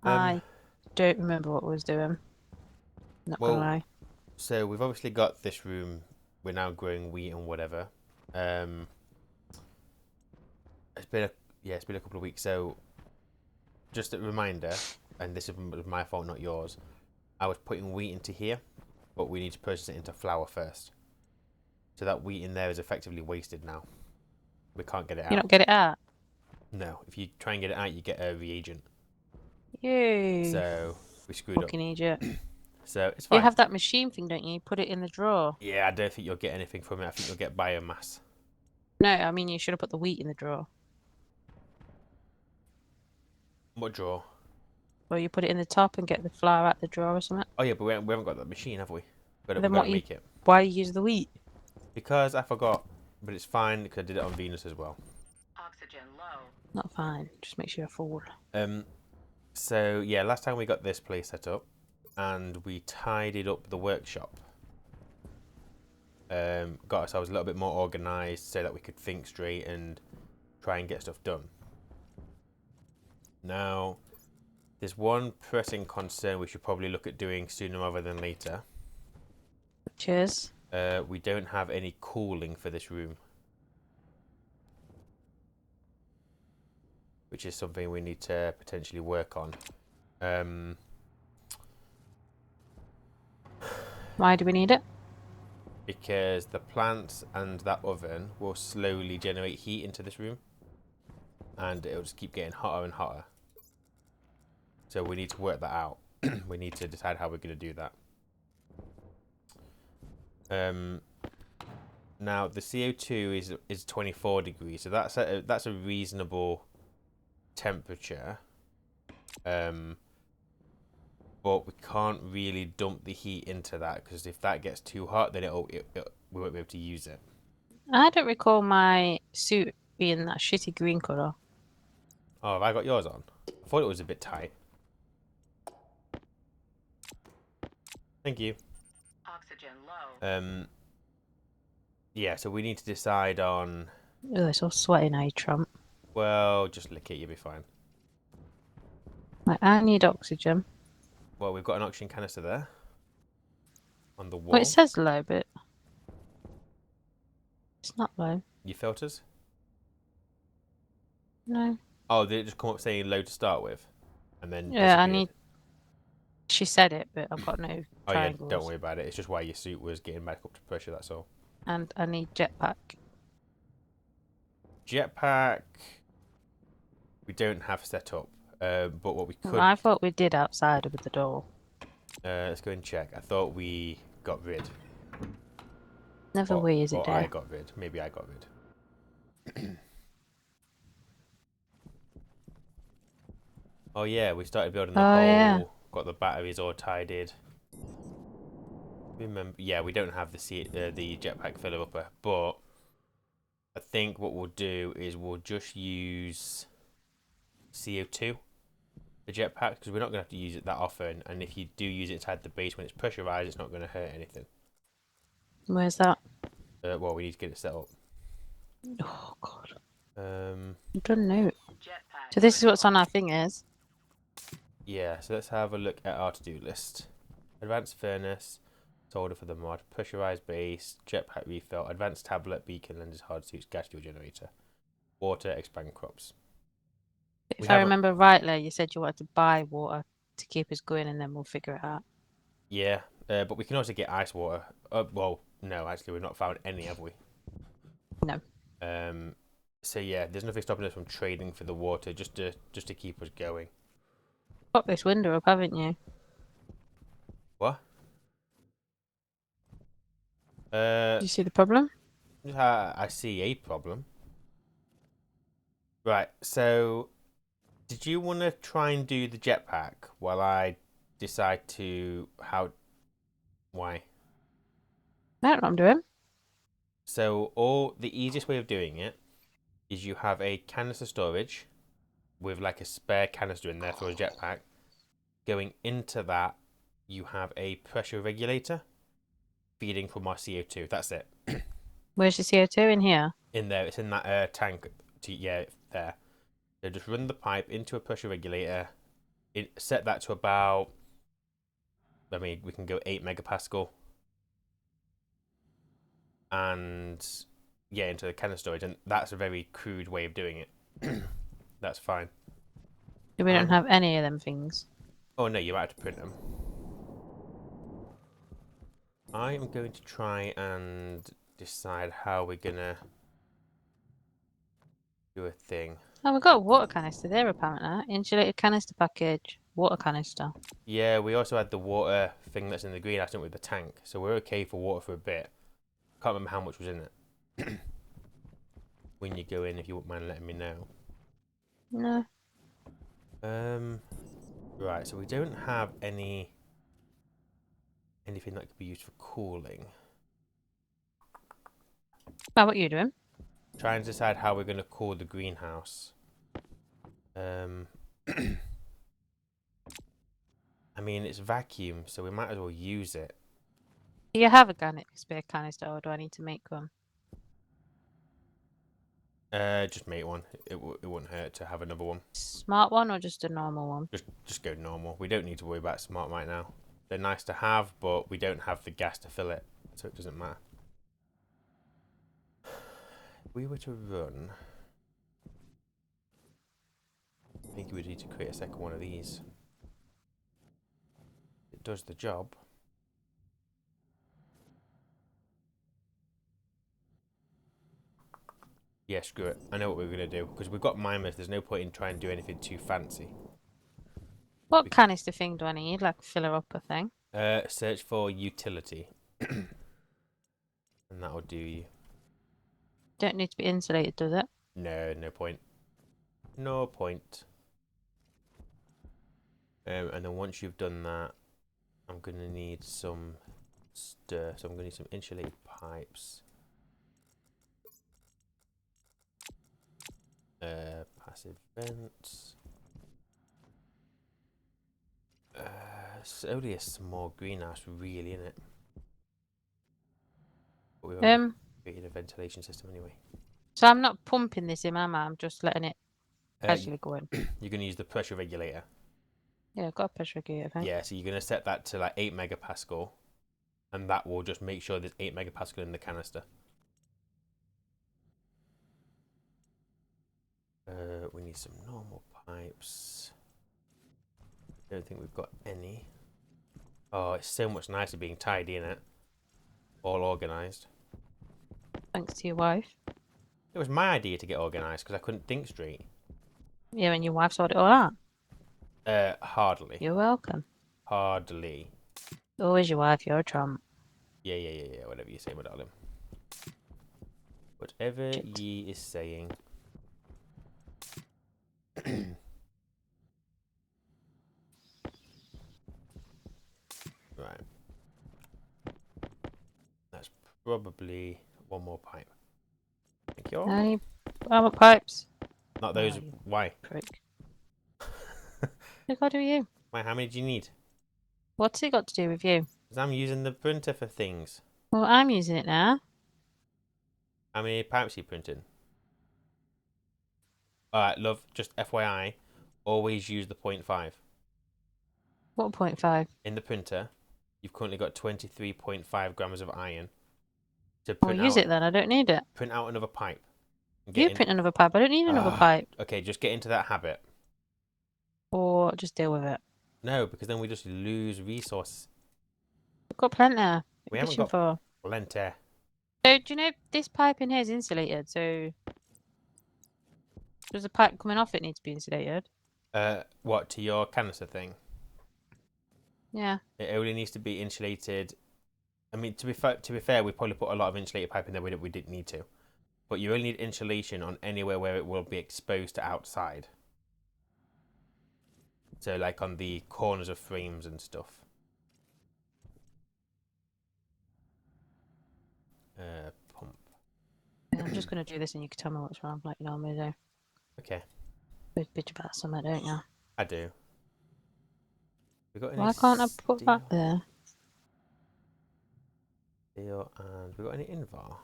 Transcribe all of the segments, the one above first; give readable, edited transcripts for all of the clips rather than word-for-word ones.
Um, I don't remember what I was doing. Not gonna well, lie. so we've obviously got this room. We're now growing wheat and whatever. Um, it's been it's been a couple of weeks. So just a reminder, and this is my fault, not yours. I was putting wheat into here, but we need to purchase it into flour first. So that wheat in there is effectively wasted now. We can't get it You out. not get it out? No, if you try and get it out, you get a reagent. You So we screwed up. fucking idiot. So it's You fine. have that machine thing, don't you? You put it in the drawer. Yeah, I don't think you'll get anything from it. I think you'll get biomass. No, I mean you should have put the wheat in the drawer. What drawer? Or you put it in the top and get the flour out the drawer or something. Oh yeah, but we haven't got that machine, have we? But We then got to what you make it. why you use the wheat? Because I forgot, but it's fine because I did it on Venus as well. Oxygen low. Not fine. Just make sure you're full. Um, so yeah, last time we got this place set up, and we tidied up the workshop. Got ourselves a little bit more organised so that we could think straight and try and get stuff done. Now, there's one pressing concern we should probably look at doing sooner rather than later. Cheers. We don't have any cooling for this room, which is something we need to potentially work on. Um, Why do we need it? because the plants and that oven will slowly generate heat into this room, and it'll just keep getting hotter and hotter. So we need to work that out. We need to decide how we're going to do that. Now the CO2 is 24 degrees, so that's a reasonable temperature. But we can't really dump the heat into that because if that gets too hot, then we won't be able to use it. I don't recall my suit being that shitty green colour. Oh, have I got yours on? I thought it was a bit tight. Thank you. Oxygen low. Yeah, so we need to decide on. Oh, it's all sweaty now, you tramp. Well, just lick it, you'll be fine. Like, I need oxygen. Well, we've got an oxygen canister there on the Well, it wall. says low, but it's not low. Your filters? No. Oh, did it just come up saying low to start with, and then Yeah, I disappeared? need. She said it, but I've got no Oh yeah, don't triangles. worry about it. It's just why your suit was getting back up to pressure. That's all. And I need jetpack. Jetpack. We don't have set up, but what we Well, could. I thought we did outside with the door. Let's go and check. I thought we got rid, Never we, is it, or I dear? got rid. Maybe I got rid. Oh yeah, we started building the Oh, yeah. whole. Got the batteries all tidied. Remember? Yeah, we don't have the jetpack filler upper, but I think what we'll do is we'll just use CO2, the jetpack, because we're not going to have to use it that often. And if you do use it inside the base when it's pressurized, it's not going to hurt anything. Where's that? Well, we need to get it set up. Oh, God. Um, I don't know. Jetpack. So this is what's on our thing is. yeah, so let's have a look at our to-do list. Advanced furnace, solder for the mod, pressurized base, jetpack refill, advanced tablet, beacon lenses, hard suits, gas fuel generator, water, expand crops. We If I haven't. remember rightly, you said you wanted to buy water to keep us going and then we'll figure it out. Yeah, but we can also get ice water. Well, no, actually, we've not found any, have we? No. So yeah, there's nothing stopping us from trading for the water just to keep us going. Got this window up, haven't you? What? Do you see the problem? I see a problem. Right, so did you want to try and do the jetpack while I decide to how why? I don't know what I'm doing. So all the easiest way of doing it is you have a canister storage with like a spare canister in there for a jetpack. Going into that, you have a pressure regulator feeding from our CO2. That's it. Where's the CO2 in here? In there, it's in that tank. Yeah, there. So just run the pipe into a pressure regulator, set that to about. I mean, we can go 8 megapascal, and yeah, into the canister storage, and that's a very crude way of doing it. That's fine. We don't have any of them things. Oh no, you might have to print them. I am going to try and decide how we're gonna do a thing. Oh, we've got a water canister there apparently. Insulated canister package. Water canister. Yeah, we also had the water thing that's in the greenhouse, didn't we, with the tank. So we're okay for water for a bit. Can't remember how much was in it. When you go in, if you wouldn't mind letting me know. No. Right, so we don't have anything that could be used for cooling. Oh, what are you doing? Try and decide how we're going to cool the greenhouse. I mean, it's vacuum, so we might as well use it. Do you have a spare canister, or do I need to make one? Just make one. It wouldn't hurt to have another one. Smart one or just a normal one? Just go normal. We don't need to worry about smart right now. They're nice to have, but we don't have the gas to fill it, so it doesn't matter. If we were to run, I think we would need to create a second one of these. It does the job. Yeah, screw it. I know what we're going to do. Because we've got mimers, there's no point in trying to do anything too fancy. What canister thing do I need? Like a filler upper thing? Search for utility. And that'll do you. Don't need to be insulated, does it? No, no point. No point. And then once you've done that, I'm going to need some stuff. So I'm going to need some insulated pipes. Passive vents. It's only a small greenhouse, really, isn't it? But we've already created a ventilation system anyway. So I'm not pumping this in, am I? I'm just letting it casually go in. You're going to use the pressure regulator. Yeah, I've got a pressure regulator, I think. Yeah, so you're going to set that to like 8 megapascal, and that will just make sure there's 8 megapascal in the canister. We need some normal pipes. Don't think we've got any. Oh, it's so much nicer being tidy, isn't it? All organised. Thanks to your wife. It was my idea to get organised because I couldn't think straight. Yeah, and your wife sorted it all out. Hardly. You're welcome. Hardly. Always your wife, you're a trump. Yeah. Whatever you say, my darling. Whatever ye is saying. Right. That's probably one more pipe. Thank you. Any other pipes? Not those. you Why? Prick. What got to do with you? Why? How many do you need? What's it got to do with you? Because I'm using the printer for things. Well, I'm using it now. How many pipes are you printing? Alright, love, just FYI, always use the 0.5. What 0.5? In the printer, you've currently got 23.5 grams of iron. To Well, print use out, it then. I don't need it. print out another pipe. You print another pipe. I don't need another pipe. Okay, just get into that habit. Or just deal with it. No, because then we just lose resource. We've got plenty. We haven't Fishing got for. plenty. So, do you know this pipe in here is insulated? So, does the pipe coming off it need to be insulated? What, to your canister thing? Yeah. It only needs to be insulated. I mean, to be fair, we probably put a lot of insulated pipe in there we didn't need to. But you only need insulation on anywhere where it will be exposed to outside. So, like on the corners of frames and stuff. Pump. Yeah, I'm just going to do this and you can tell me what's wrong, like you normally do. Okay. Bitch about something, don't you? I do. We got any Why can't I put steel? that there? Steel, and we got any invar?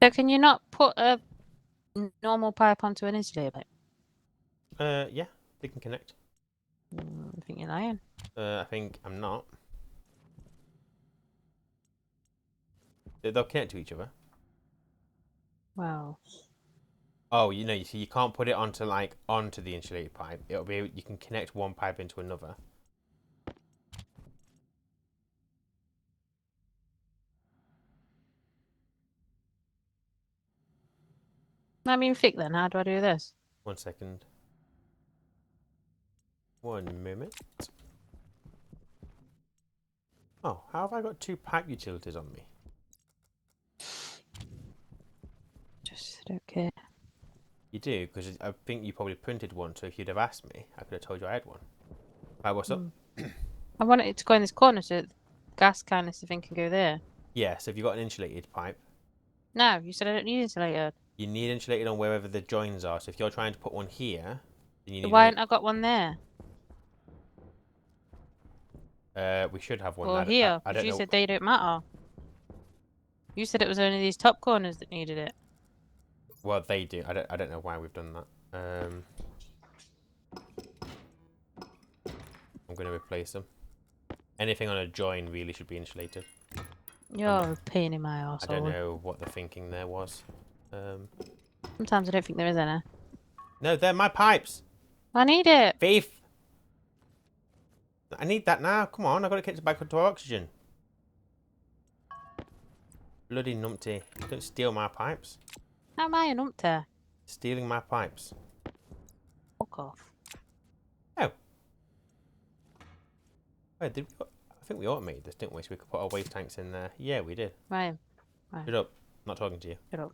So, can you not put a normal pipe onto an insulator pipe? Yeah. They can connect. I think you're lying. I think I'm not. They'll connect to each other. Well, Oh, you see, you can't put it onto the insulated pipe. It'll be you can connect one pipe into another. I mean, thick then. How do I do this? 1 second. 1 moment. Oh, how have I got 2 pipe utilities on me? Just don't care. You do, because I think you probably printed one, so if you'd have asked me, I could have told you I had one. Right, what's up? I want it to go in this corner so the gas canister thing can go there. Yeah, so if you've got an insulated pipe, No, you said I don't need insulated. you need insulated on wherever the joins are. So if you're trying to put one here, then you So need why haven't I got one there? we should have one. Or I here? don't Because you know. said they don't matter. You said it was only these top corners that needed it. Well, they do. I don't know why we've done that. I'm going to replace them. Anything on a join really should be insulated. You're a pain in my I arsehole. don't know what the thinking there was. Sometimes I don't think there is any. No, they're my pipes. I need it. Thief. I need that now. Come on, I've got to get it back onto oxygen. Bloody numpty. Don't steal my pipes. How am I an umpter? Stealing my pipes. Fuck off. Oh. Wait, I think we automated this, didn't we? So we could put our waste tanks in there. Yeah, we did. Right. Shut up. I'm not talking to you. Shut up.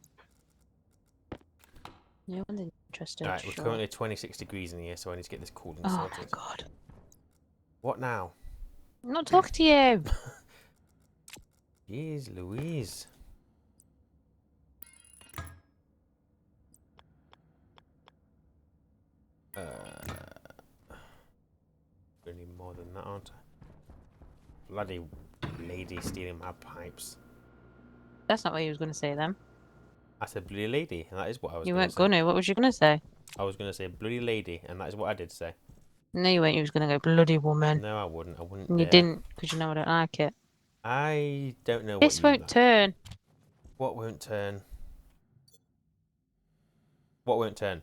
No one's interested. Alright, we're sure. currently 26 degrees in here, so I need to get this cooling Oh sorted. my god. What now? I'm not talking to you. Jeez Louise. Gonna need more than that, aren't I? Bloody lady stealing my pipes. That's not what you was going to say then. I said bloody lady, and that is what I was You going to weren't say. going to. What was you going to say? I was going to say bloody lady, and that is what I did say. No, you weren't. You was going to go bloody woman. No, I wouldn't. I wouldn't And you dare. didn't because you know I don't like it. I don't know what This you won't like. turn. What won't turn? What won't turn?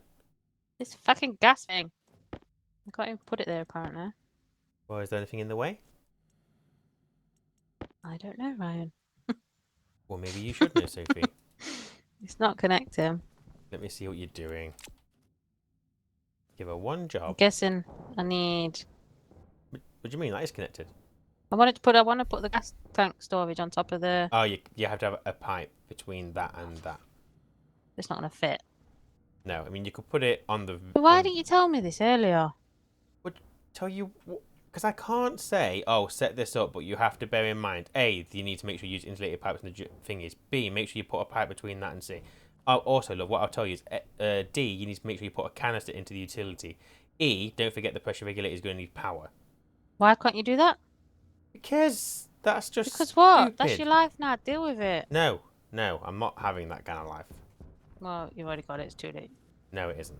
This fucking gas thing. I can't even put it there apparently. Well, is there anything in the way? I don't know, Ryan. Well, maybe you should know, Sophie. It's not connecting. Let me see what you're doing. Give her one I'm job. guessing I need. What do you mean? That is connected. I want to put the gas tank storage on top of the. Oh, you have to have a pipe between that and that. It's not going to fit. No, I mean, you could put it on the... But why didn't you tell me this earlier? Would tell you... Because I can't say, oh, set this up, but you have to bear in mind, A, you need to make sure you use insulated pipes, and the thing is, B, make sure you put a pipe between that and C. Oh, also, look, what I'll tell you is, D, you need to make sure you put a canister into the utility. E, don't forget the pressure regulator is going to need power. Why can't you do that? Because that's just Because what? stupid. That's your life now. Deal with it. No, I'm not having that kind of life. Well, you've already got it. It's too late. No, it isn't.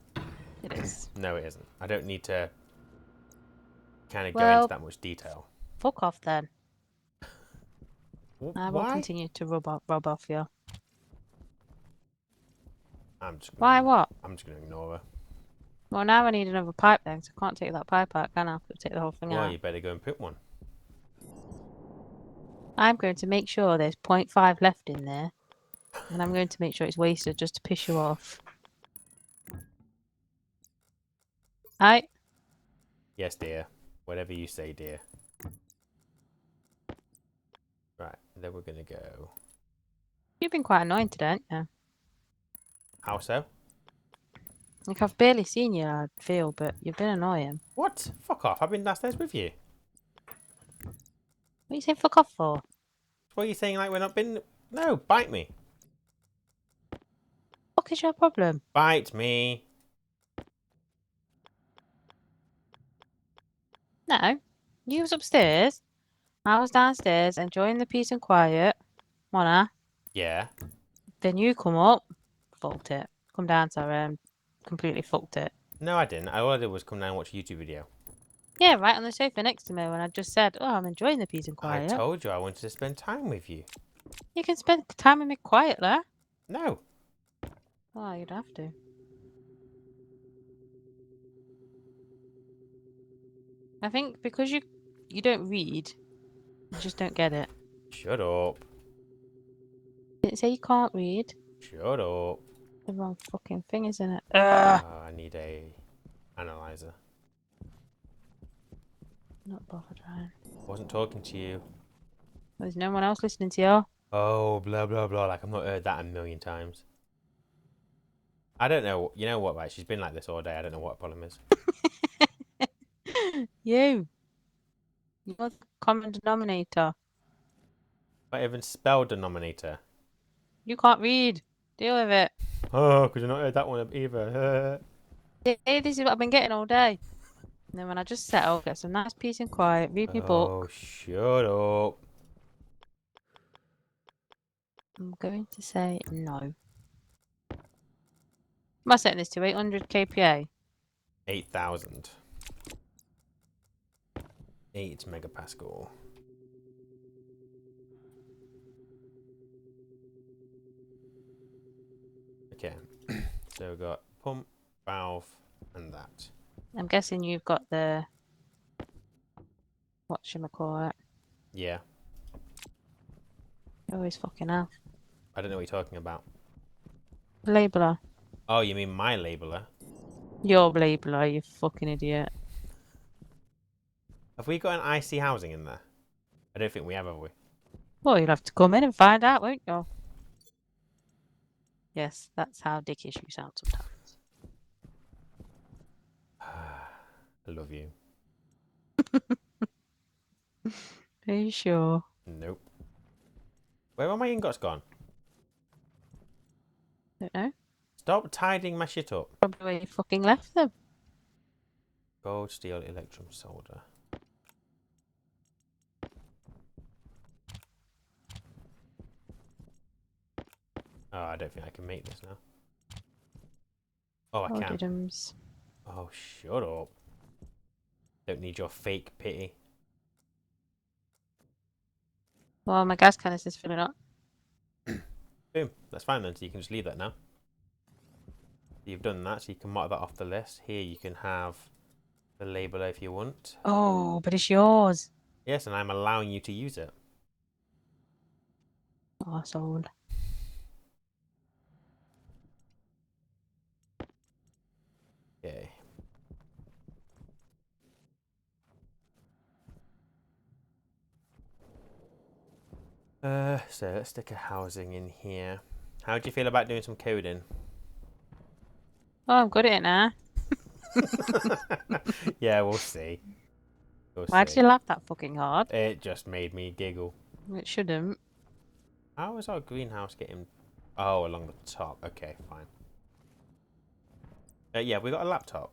It is. No, it isn't. I don't need to kind of go Well, into that much detail. Fuck off then. I will Why? continue to rub off you. I'm just Why what? I'm just going to ignore her. Well, now I need another pipe then, so I can't take that pipe out, can I? I've got to take the whole thing Well, out. you better go and put one. I'm going to make sure there's 0.5 left in there. And I'm going to make sure it's wasted just to piss you off. Right? Yes, dear. Whatever you say, dear. Right, then we're going to go... You've been quite annoying today, haven't you? How so? Like, I've barely seen you, I feel, but you've been annoying. What? Fuck off. I've been downstairs with you. What are you saying fuck off for? What are you saying like we're not been... No, bite me. What is your problem? Bite me. No. You was upstairs. I was downstairs enjoying the peace and quiet. Wanna? Yeah. Then you come up, fucked it. Come down to her and completely fucked it. No, I didn't. All I did was come down and watch a YouTube video. Yeah, right on the sofa next to me when I just said, oh, I'm enjoying the peace and I quiet. told you I wanted to spend time with you. You can spend time with me quietly. No. Oh, you'd have to. I think because you don't read, you just don't get it. Shut up. Didn't say you can't read. Shut up. The wrong fucking thing, isn't it? Ugh. I need a analyzer. Not bothered, Ryan. Wasn't talking to you. There's no one else listening to you. Oh, blah, blah, blah. Like, I've not heard that a million times. I don't know. You know what, right? She's been like this all day. I don't know what the problem is. You. You're the common denominator. I even spelled denominator. You can't read. Deal with it. Oh, because I've not heard that one either. Hey, this is what I've been getting all day. And then when I just settle, get some nice peace and quiet, read my book. Oh, shut up. I'm going to say no. Am I setting this to 800 kPa? 8,000. 8 megapascal. Okay. So we've got pump, valve, and that. I'm guessing you've got the whatchamacallit. Yeah. You always fucking hell. I don't know what you're talking about. Labeler. Oh, you mean my labeler? Your labeler, you fucking idiot. Have we got an IC housing in there? I don't think we have we? Well, you'll have to come in and find out, won't you? Yes, that's how dickish you sound sometimes. I love you. Are you sure? Nope. Where are my ingots gone? Don't know. Stop tidying my shit up. Probably where you fucking left them. Gold, steel, electrum, solder. Oh, I don't think I can make this now. Oh, I can. Diddums. Oh, shut up. Don't need your fake pity. Well, my gas canister's filling up. Boom. That's fine then, so you can just leave that now. You've done that, so you can mark that off the list. Here you can have the labeler if you want. Oh, but it's yours. Yes, and I'm allowing you to use it. Arsehole. Okay. So let's stick a housing in here. How do you feel about doing some coding? Oh, I'm good at it now. Yeah, we'll see. We'll Why see. did you laugh that fucking hard? It just made me giggle. It shouldn't. How is our greenhouse getting... Oh, along the top. Okay, fine. Yeah, we got a laptop.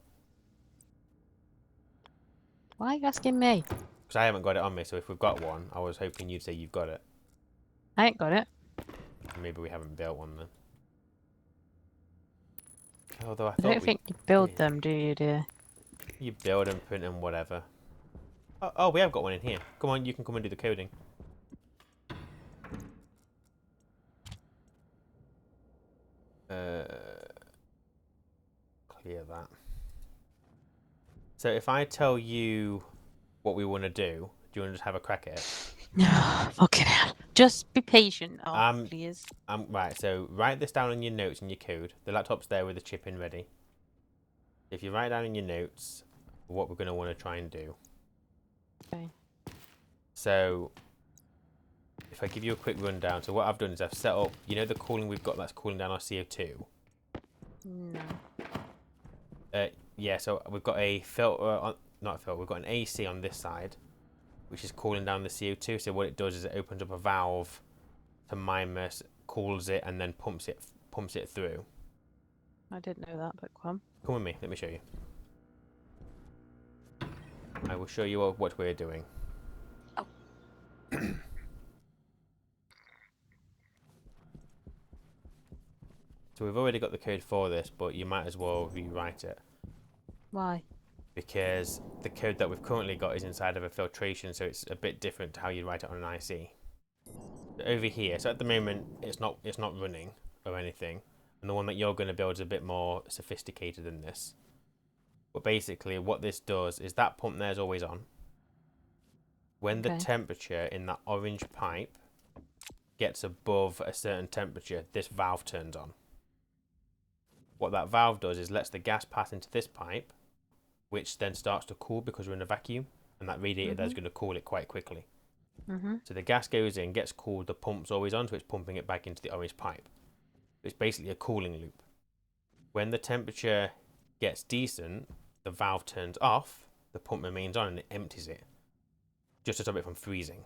Why are you asking me? Because I haven't got it on me, so if we've got one, I was hoping you'd say you've got it. I ain't got it. Maybe we haven't built one then. Although I I thought don't we think you build did. them, do you, dear? You build them, print them, whatever. Oh, we have got one in here. Come on, you can come and do the coding. Clear that. So if I tell you what we want to do you want to just have a crack at it? Fucking hell. Just be patient, please. Right, so write this down in your notes and your code. The laptop's there with the chip in ready. If you write down in your notes what we're going to want to try and do. Okay. So if I give you a quick rundown, so what I've done is I've set up, you know the cooling we've got that's cooling down our CO2? No. Yeah, so we've got a filter, not a filter, we've got an AC on this side, which is cooling down the CO2. So what it does is it opens up a valve to Mimus, cools it, and then pumps it through. I didn't know that, but come. Come with me, let me show you. I will show you what we're doing. Oh. So we've already got the code for this, but you might as well rewrite it. Why? because the code that we've currently got is inside of a filtration, so it's a bit different to how you write it on an IC. Over here, so at the moment it's not running or anything, and the one that you're going to build is a bit more sophisticated than this. But basically, what this does is that pump there is always on. When the Okay. temperature in that orange pipe gets above a certain temperature, this valve turns on. What that valve does is lets the gas pass into this pipe, which then starts to cool because we're in a vacuum, and that radiator there is going to cool it quite quickly. So the gas goes in, gets cooled, the pump's always on, so it's pumping it back into the orange pipe. It's basically a cooling loop. When the temperature gets decent, the valve turns off, the pump remains on, and it empties it, just to stop it from freezing.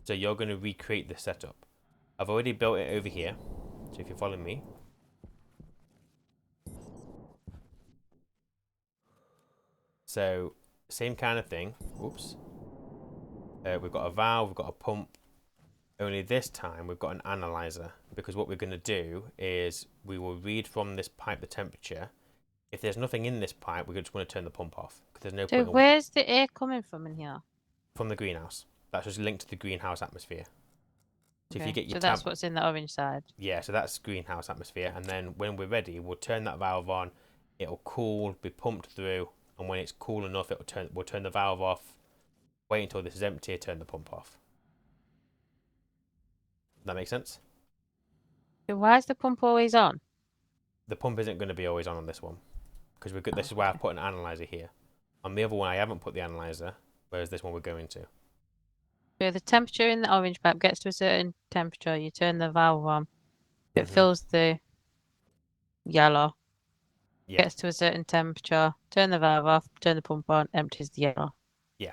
So you're going to recreate this setup. I've already built it over here, so if you follow me. So same kind of thing. Oops. We've got a valve, we've got a pump. Only this time we've got an analyzer, because what we're going to do is we will read from this pipe the temperature. If there's nothing in this pipe, we're just going to turn the pump off, because there's no So point where's the air coming from in here? from the greenhouse. That's just linked to the greenhouse atmosphere. So if you Okay. get your So that's what's in the orange side. yeah, so that's greenhouse atmosphere, and then when we're ready, we'll turn that valve on. It'll cool, be pumped through, and when it's cool enough, we'll turn the valve off. Wait until this is empty, turn the pump off. That makes sense? So why is the pump always on? The pump isn't going to be always on this one, because we've got, this Oh, is why okay. I've put an analyzer here. On the other one, I haven't put the analyzer, whereas this one we're going to. So the temperature in the orange pipe gets to a certain temperature, you turn the valve on. It fills the yellow, Yeah, gets to a certain temperature, turn the valve off, turn the pump on, empties the yellow. yeah.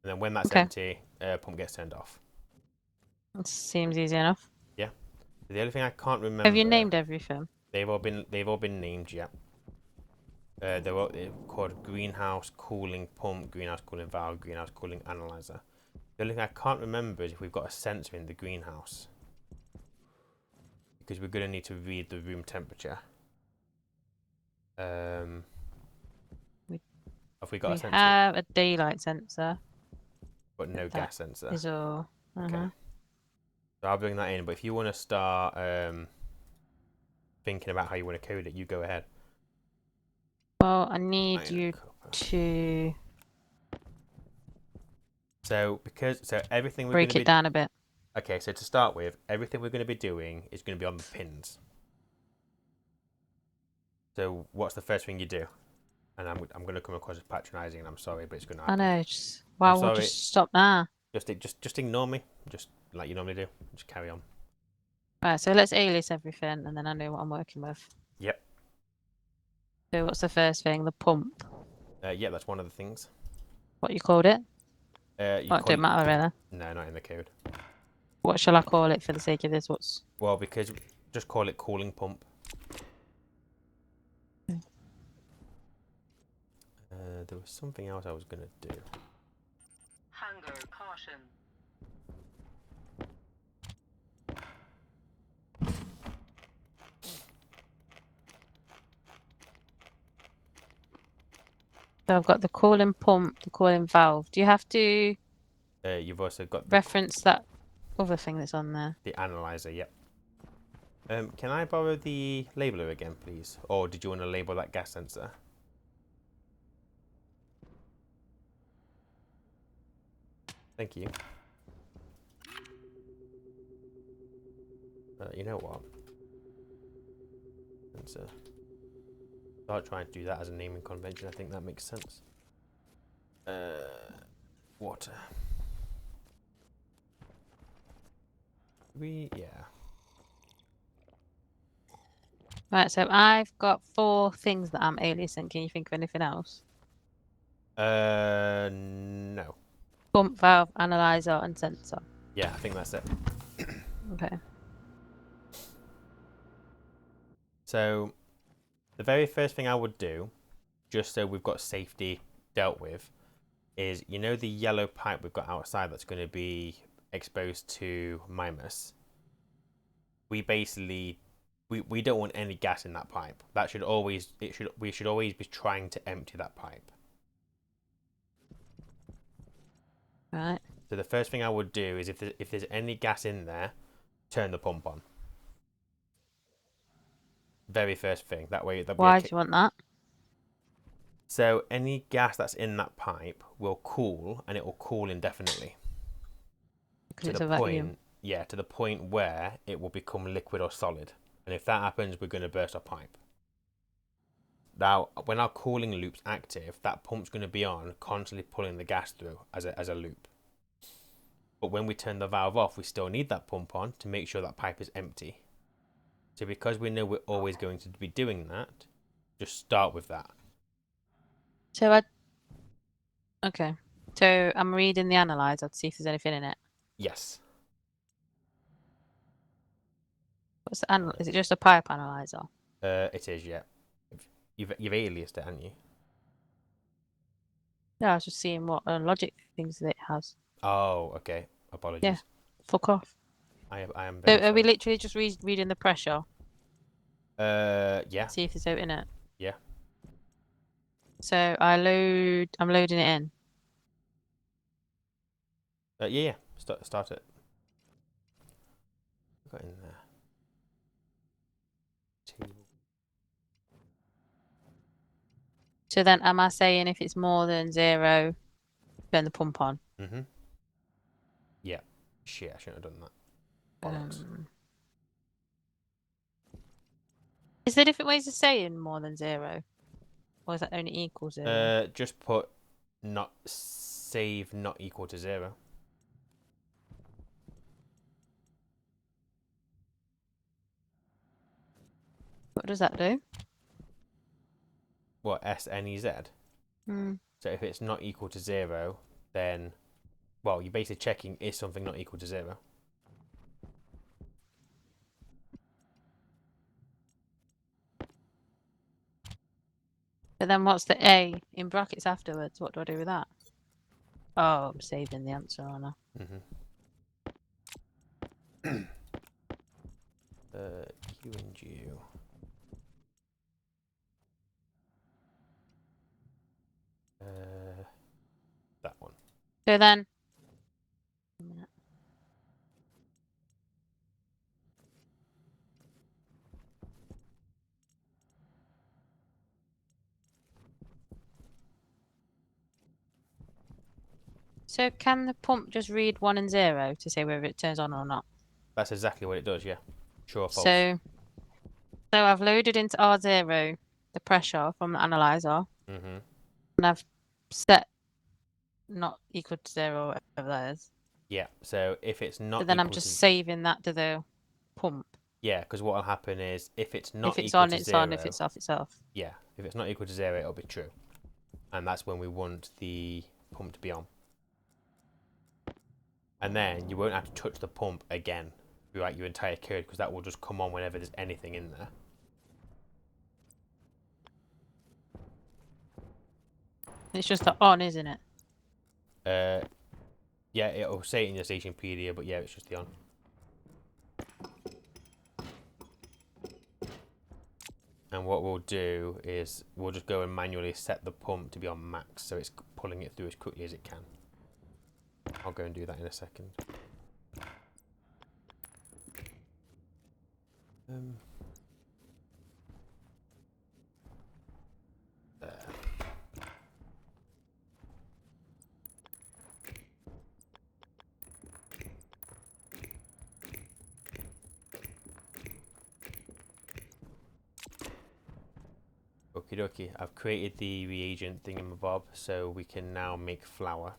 And then when that's Okay. empty, pump gets turned off. That seems easy enough. Yeah. The only thing I can't Have you remember, named everything? they've all been named, yeah. They're called greenhouse cooling pump, greenhouse cooling valve, greenhouse cooling analyzer. The only thing I can't remember is if we've got a sensor in the greenhouse, because we're going to need to read the room temperature. We, Have we got we a sensor? have a daylight sensor. But no That gas sensor. is all. Okay. So I'll bring that in. But if you want to start thinking about how you want to code it, you go ahead. Well, I need you to So everything we're going break to it be down a bit. okay. So to start with, everything we're going to be doing is going to be on the pins. So what's the first thing you do? And I'm going to come across as patronising, and I'm sorry, but it's going to I happen. know. Well, we'll sorry. just stop there. Just ignore me, just like you normally do. Just carry on. Right, so let's alias everything, and then I know what I'm working with. Yep. So what's the first thing? The pump. Yeah, that's one of the things. What you called it? You Well, it don't matter really. No, not in the code. What shall I call it for the sake of this? What's Well, because just call it cooling pump. There was something else I was gonna do. Hunger caution. so I've got the cooling pump, the cooling valve. Do you have to You've also got reference that other thing that's on there? the analyzer. Yep. Can I borrow the labeler again, please? Or did you want to label that gas sensor? Thank you. You know what? Sensor. Start trying to do that as a naming convention. I think that makes sense. Water. Yeah. Right, so I've got 4 things that I'm aliasing. Can you think of anything else? No. Pump, valve, analyzer, and sensor. Yeah, I think that's it. Okay. So, the very first thing I would do, just so we've got safety dealt with, is you know the yellow pipe we've got outside that's going to be exposed to Mimus. We basically we don't want any gas in that pipe. That should always we should always be trying to empty that pipe. Right. So the first thing I would do is if there's any gas in there, turn the pump on. Very first thing. That way that'll be Why do you want that? So any gas that's in that pipe will cool, and it will cool indefinitely. Because To it's the a vacuum. point, yeah, to the point where it will become liquid or solid. And if that happens, we're going to burst our pipe. Now, when our cooling loop's active, that pump's going to be on, constantly pulling the gas through as a loop. But when we turn the valve off, we still need that pump on to make sure that pipe is empty. So because we know we're always going to be doing that, just start with that. So okay. So I'm reading the analyzer to see if there's anything in it. Yes. What's the is it just a pipe analyzer? It is, yeah. You've aliased it, haven't you? Yeah, I was just seeing what logic things that it has. Oh, okay. Apologies. Fuck off. I am So very are we sorry. literally just reading the pressure? Yeah. See if there's out in it. Yeah. So I'm loading it in. Yeah. Start it. Got in there. Two. So then am I saying if it's more than 0, turn the pump on? Mhm. Yeah. Shit, I shouldn't have done that. Bollocks. Is there different ways of saying more than 0? Or is that only equal 0? Just put not equal to 0. What does that do? What, SNEZ? Hmm. So if it's not equal to 0, then, well, you're basically checking is something not equal to 0. But then what's the A in brackets afterwards? What do I do with that? Oh, I'm saving the answer, aren't I? Mhm. Q and U. That one. So then. So can the pump just read 1 and 0 to say whether it turns on or not? That's exactly what it does, yeah. True or false? So I've loaded into R0 the pressure from the analyzer, Mhm. and I've set not equal to 0, whatever that is. Yeah. So if it's not But then I'm equal just to saving that to the pump. yeah, because what will happen is if it's not If it's equal on, to it's 0, on. If it's off, it's off. yeah, if it's not equal to 0, it'll be true, and that's when we want the pump to be on. And then you won't have to touch the pump again throughout your entire code because that will just come on whenever there's anything in there. It's just the on, isn't it? Yeah, it'll say it in your station PD, but yeah, it's just the on. And what we'll do is we'll just go and manually set the pump to be on max, so it's pulling it through as quickly as it can. I'll go and do that in a second. There. Okie dokie, I've created the reagent thingamabob, so we can now make flour.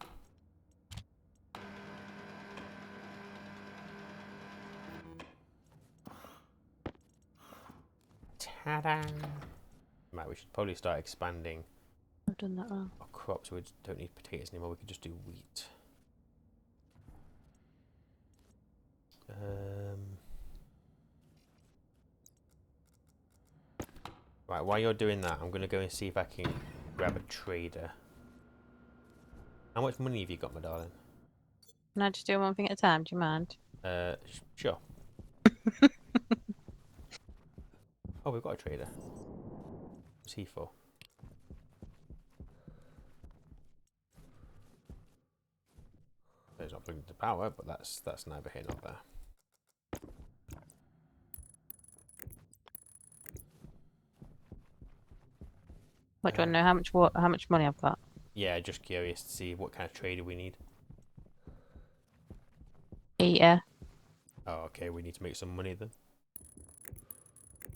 Ta-da! Right, we should probably start expanding I've done that wrong. our crops. We don't need potatoes anymore, we can just do wheat. Right, while you're doing that, I'm going to go and see if I can grab a trader. How much money have you got, my darling? Can I just do one thing at a time? Do you mind? Sure. Oh, we've got a trader. What's he for? It's not plugged into power, but that's neither here nor there. What do I know? How much money I've got? Yeah, just curious to see what kind of trader we need. Yeah. Oh, okay, we need to make some money then.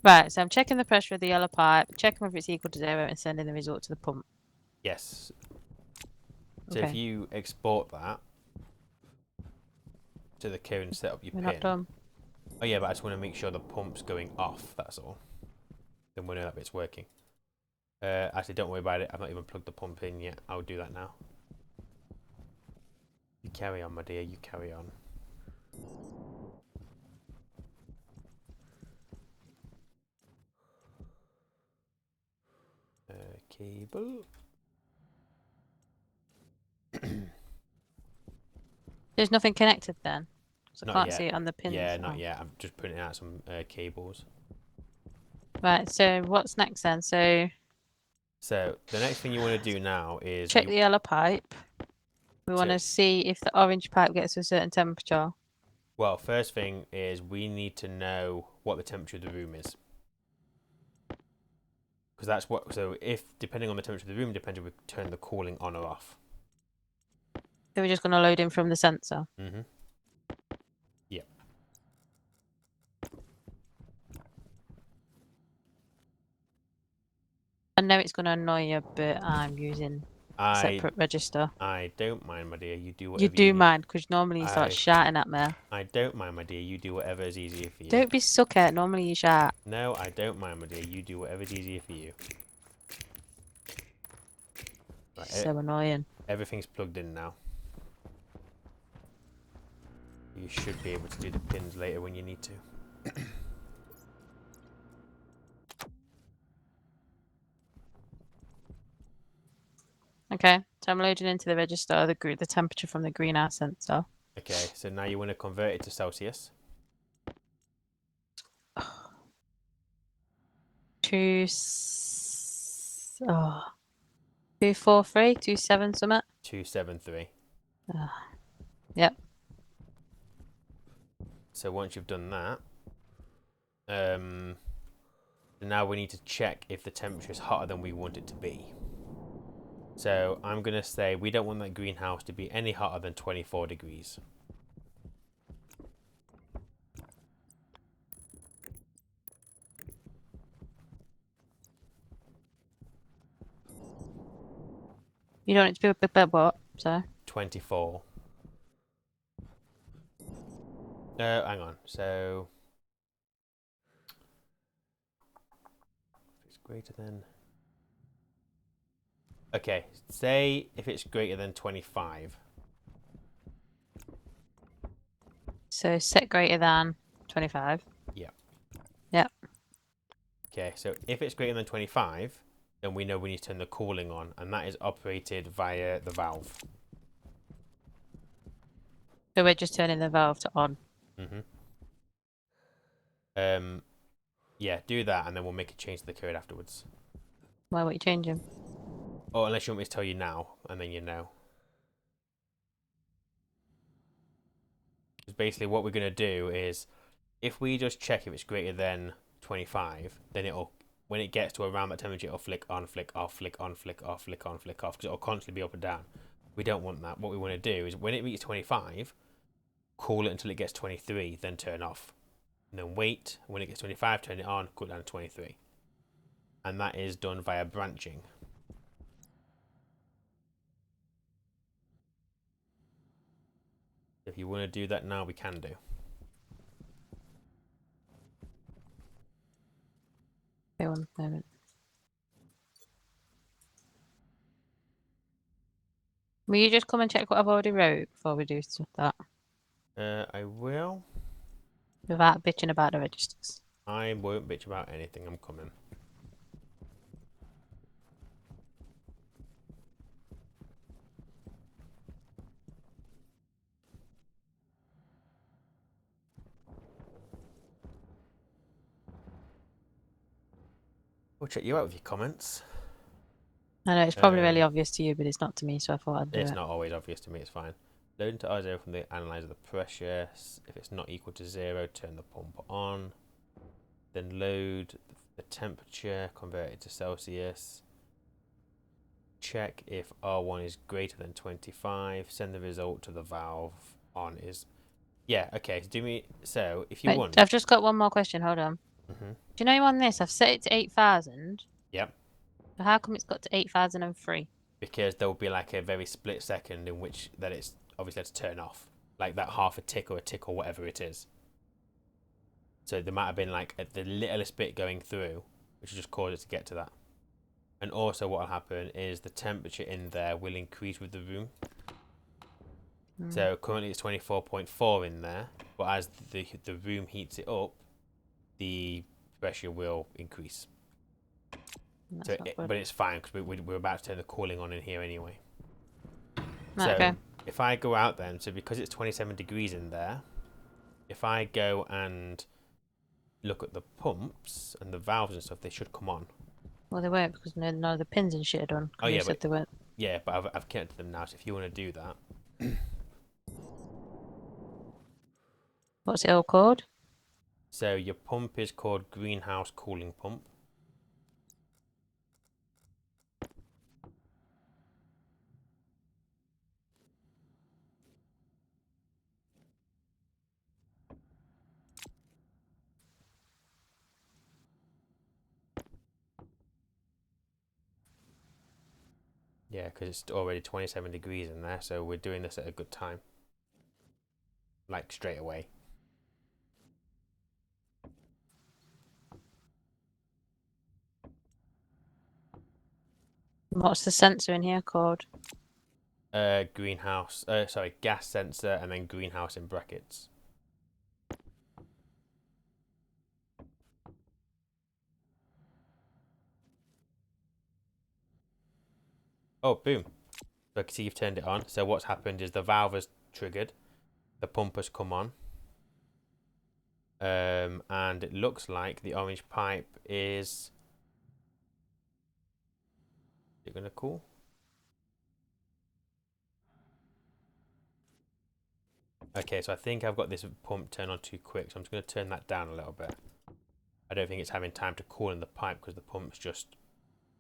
Right, so I'm checking the pressure of the yellow pipe, checking whether it's equal to 0 and sending the result to the pump. Yes. So if Okay. you export that to the code and set up your We're pin. not done. Oh yeah, but I just want to make sure the pump's going off, that's all. Then we know that bit's working. Actually, don't worry about it. I've not even plugged the pump in yet. I'll do that now. You carry on, my dear. You carry on. Cable. There's nothing connected then? So I Not can't yet. see it on the pins. Yeah, not Oh. yet. I'm just putting out some cables. Right, so what's next then? So So the next thing you want to do now is check the yellow pipe. We want to see if the orange pipe gets to a certain temperature. well, first thing is we need to know what the temperature of the room is. Because that's what, so if, depending on the temperature of the room, depends if we turn the cooling on or off. So we're just going to load in from the sensor. Mm-hmm. Yep. I know it's going to annoy you, but I'm using a separate register. I don't mind, my dear. You do You whatever do you need. mind, because normally you start shouting at me. I don't mind, my dear. You do whatever is easier for you. Don't be sucker. Normally you shout. No, I don't mind, my dear. You do whatever's easier for you. Right, So annoying. everything's plugged in now. You should be able to do the pins later when you need to. Okay, so I'm loading into the register the temperature from the greenhouse sensor. Okay, so now you want to convert it to Celsius. Two, 243, 27 something. 273. Yep. So once you've done that, now we need to check if the temperature is hotter than we want it to be. So I'm going to say we don't want that greenhouse to be any hotter than 24 degrees. You don't need to be a bit what? So 24. Hang on. So it's greater than. Okay, say if it's greater than 25. So set greater than 25. Yeah. Yep. Okay, so if it's greater than 25, then we know we need to turn the cooling on, and that is operated via the valve. So we're just turning the valve to on. Yeah, do that, and then we'll make a change to the code afterwards. Why were you changing? Oh, unless you want me to tell you now, and then you know. Because basically what we're going to do is, if we just check if it's greater than 25, then it'll, when it gets to around that temperature, it'll flick on, flick off, flick on, flick off, flick on, flick off, because it'll constantly be up and down. We don't want that. What we want to do is when it reaches 25, cool it until it gets 23, then turn off. And then wait, when it gets 25, turn it on, cool it down to 23. And that is done via branching. If you want to do that now, we can do. Okay, one moment. Will you just come and check what I've already wrote before we do that? I will. Without bitching about the registers. I won't bitch about anything. I'm coming. We'll check you out with your comments. I know it's probably really Um, obvious to you, but it's not to me, so I thought I'd do It's it. not always obvious to me, it's fine. Load into ISO from the analyzer the pressure. If it's not equal to 0, turn the pump on. Then load the temperature, convert it to Celsius. Check if R1 is greater than 25. Send the result to the valve on is... Yeah, okay, so if you Wait, want... I've just got one more question. Hold on. Mm-hmm. Do you know on this? I've set it to 8,000. Yep. So how come it's got to 8,003? Because there will be like a very split second in which that it's obviously had to turn off. Like that half a tick or whatever it is. So there might have been like the littlest bit going through, which will just cause it to get to that. And also what will happen is the temperature in there will increase with the room. So currently it's 24.4 in there, but as the room heats it up, the pressure will increase. That's So not good. but it's fine because we're about to turn the cooling on in here anyway. Right, So okay. if I go out then, so because it's 27 degrees in there, if I go and look at the pumps and the valves and stuff, they should come on. Well, they won't because none of the pins and shit are done. Oh You yeah, said but they weren't. yeah, but I've connected them now. So if you want to do that, What's it all called? so your pump is called greenhouse cooling pump. Yeah, because it's already 27 degrees in there, so we're doing this at a good time, like straight away. What's the sensor in here called? Gas sensor, and then greenhouse in brackets. Oh, boom. So I can see you've turned it on. So what's happened is the valve has triggered, the pump has come on, and it looks like the orange pipe is it going to cool? Okay, so I think I've got this pump turned on too quick, so I'm just going to turn that down a little bit. I don't think it's having time to cool in the pipe because the pump's just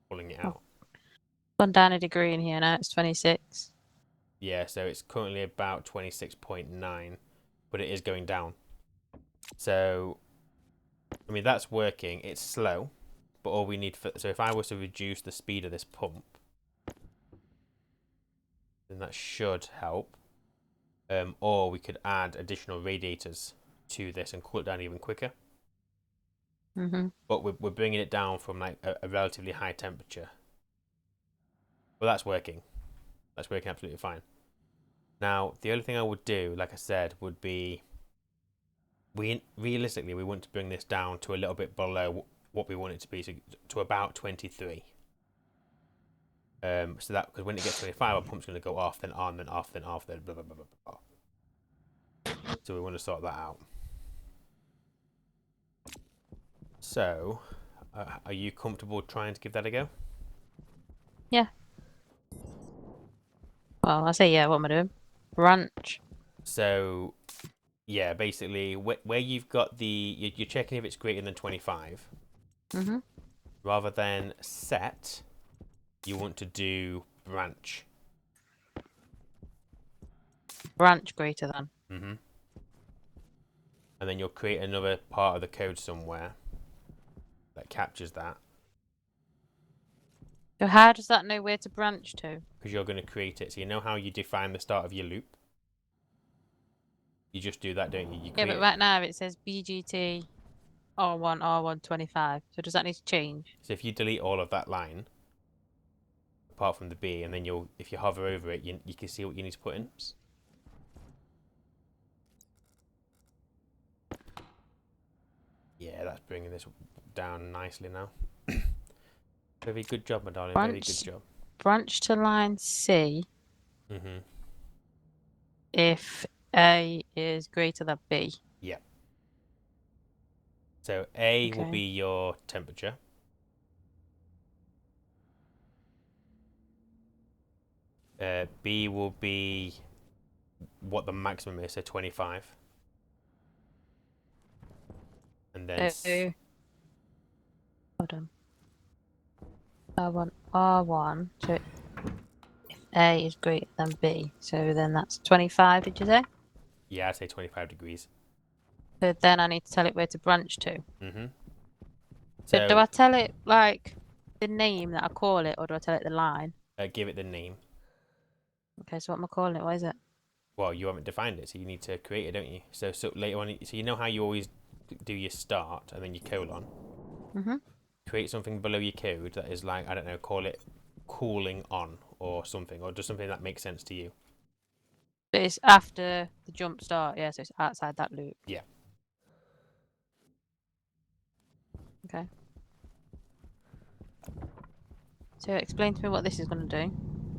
pulling it out. Gone down a degree in here now. It's 26. Yeah, so it's currently about 26.9, but it is going down. So, I mean, that's working. It's slow, but all we need so if I was to reduce the speed of this pump, then that should help. Or we could add additional radiators to this and cool it down even quicker. But we're bringing it down from like a relatively high temperature. Well, that's working. That's working absolutely fine. Now, the only thing I would do, like I said, would be realistically we want to bring this down to a little bit below what we want it to be, so to about 23. So that because when it gets 25, our pump's going to go off, then on, then off, then off, then blah blah blah blah blah. So we want to sort that out. So, are you comfortable trying to give that a go? Yeah. Well, I say yeah. What am I doing? Branch. So, yeah, basically, where you've got you're checking if it's greater than 25. Rather than set, you want to do branch. Branch greater than. And then you'll create another part of the code somewhere that captures that. So how does that know where to branch to? Because you're going to create it. So you know how you define the start of your loop? You just do that, don't you? Yeah, but right now it says BGT R1 R1 25. So does that need to change? So if you delete all of that line, apart from the B, and then if you hover over it, you can see what you need to put in. Oops. Yeah, that's bringing this down nicely now. Very good job, my darling. Very good job. Branch to line C if A is greater than B. Yeah. So A will be your temperature. B will be what the maximum is, so 25. And then So, hold on. I want R1 to if A is greater than B. So then that's 25, did you say? yeah, I'd say 25 degrees. So then I need to tell it where to branch to. Mm-hmm. But do So I tell it like the name that I call it, or do I tell it the line? give it the name. Okay, so what am I calling it? What is it? Well, you haven't defined it, so you need to create it, don't you? So later on, so you know how you always do your start and then your colon. Mm-hmm. Create something below your code that is like, I don't know, call it cooling on or something, or just something that makes sense to you. But it's after the jump start, yeah, so it's outside that loop. Yeah. Okay. So explain to me what this is going to do.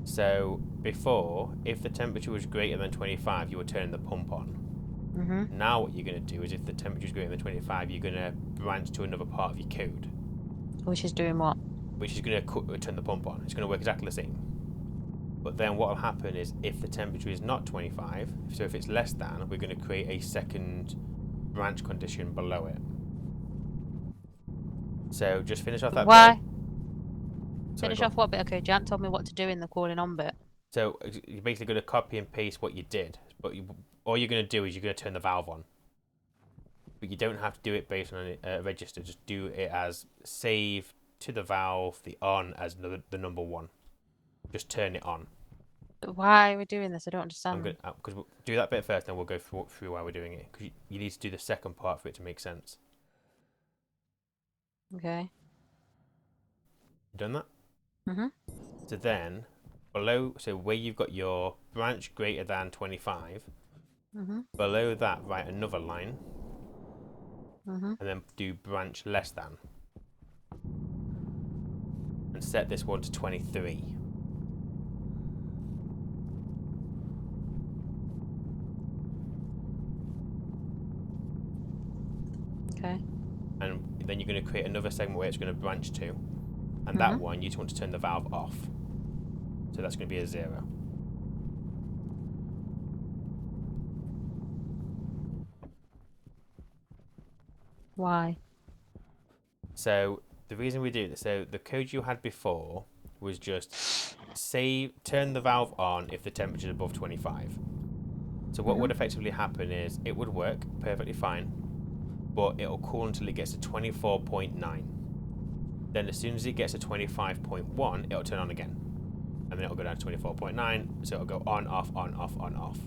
So before, if the temperature was greater than 25, you would turn the pump on. Mm-hmm. Now what you're going to do is if the temperature is greater than 25, you're going to branch to another part of your code, Which is doing what? which is going to turn the pump on. It's going to work exactly the same. But then what will happen is if the temperature is not 25, so if it's less than, we're going to create a second branch condition below it. So just finish off that Why? bit. Sorry, Finish go off on. what bit? Okay, Jan told me what to do in the calling on bit. So you're basically going to copy and paste what you did, but all you're going to do is you're going to turn the valve on. But you don't have to do it based on a register. Just do it as save to the valve, the on as the number 1. Just turn it on. But why are we doing this? I don't I'm understand. going because we'll do that bit first, then we'll go through why we're doing it. Because you need to do the second part for it to make sense. Okay. You done that? Mm-hmm. So then below, so where you've got your branch greater than 25, Mm-hmm. below that write another line, Mm-hmm. and then do branch less than, and set this one to 23. Okay. And then you're going to create another segment where it's going to branch to, and that Mhm. one you just want to turn the valve off. So that's going to be a 0. Why? So the reason we do this, so the code you had before was just turn the valve on if the temperature is above 25. So what would effectively happen is it would work perfectly fine, but it'll cool until it gets to 24.9. Then as soon as it gets to 25.1, it'll turn on again. And then it'll go down to 24.9, so it'll go on, off, on, off, on, off.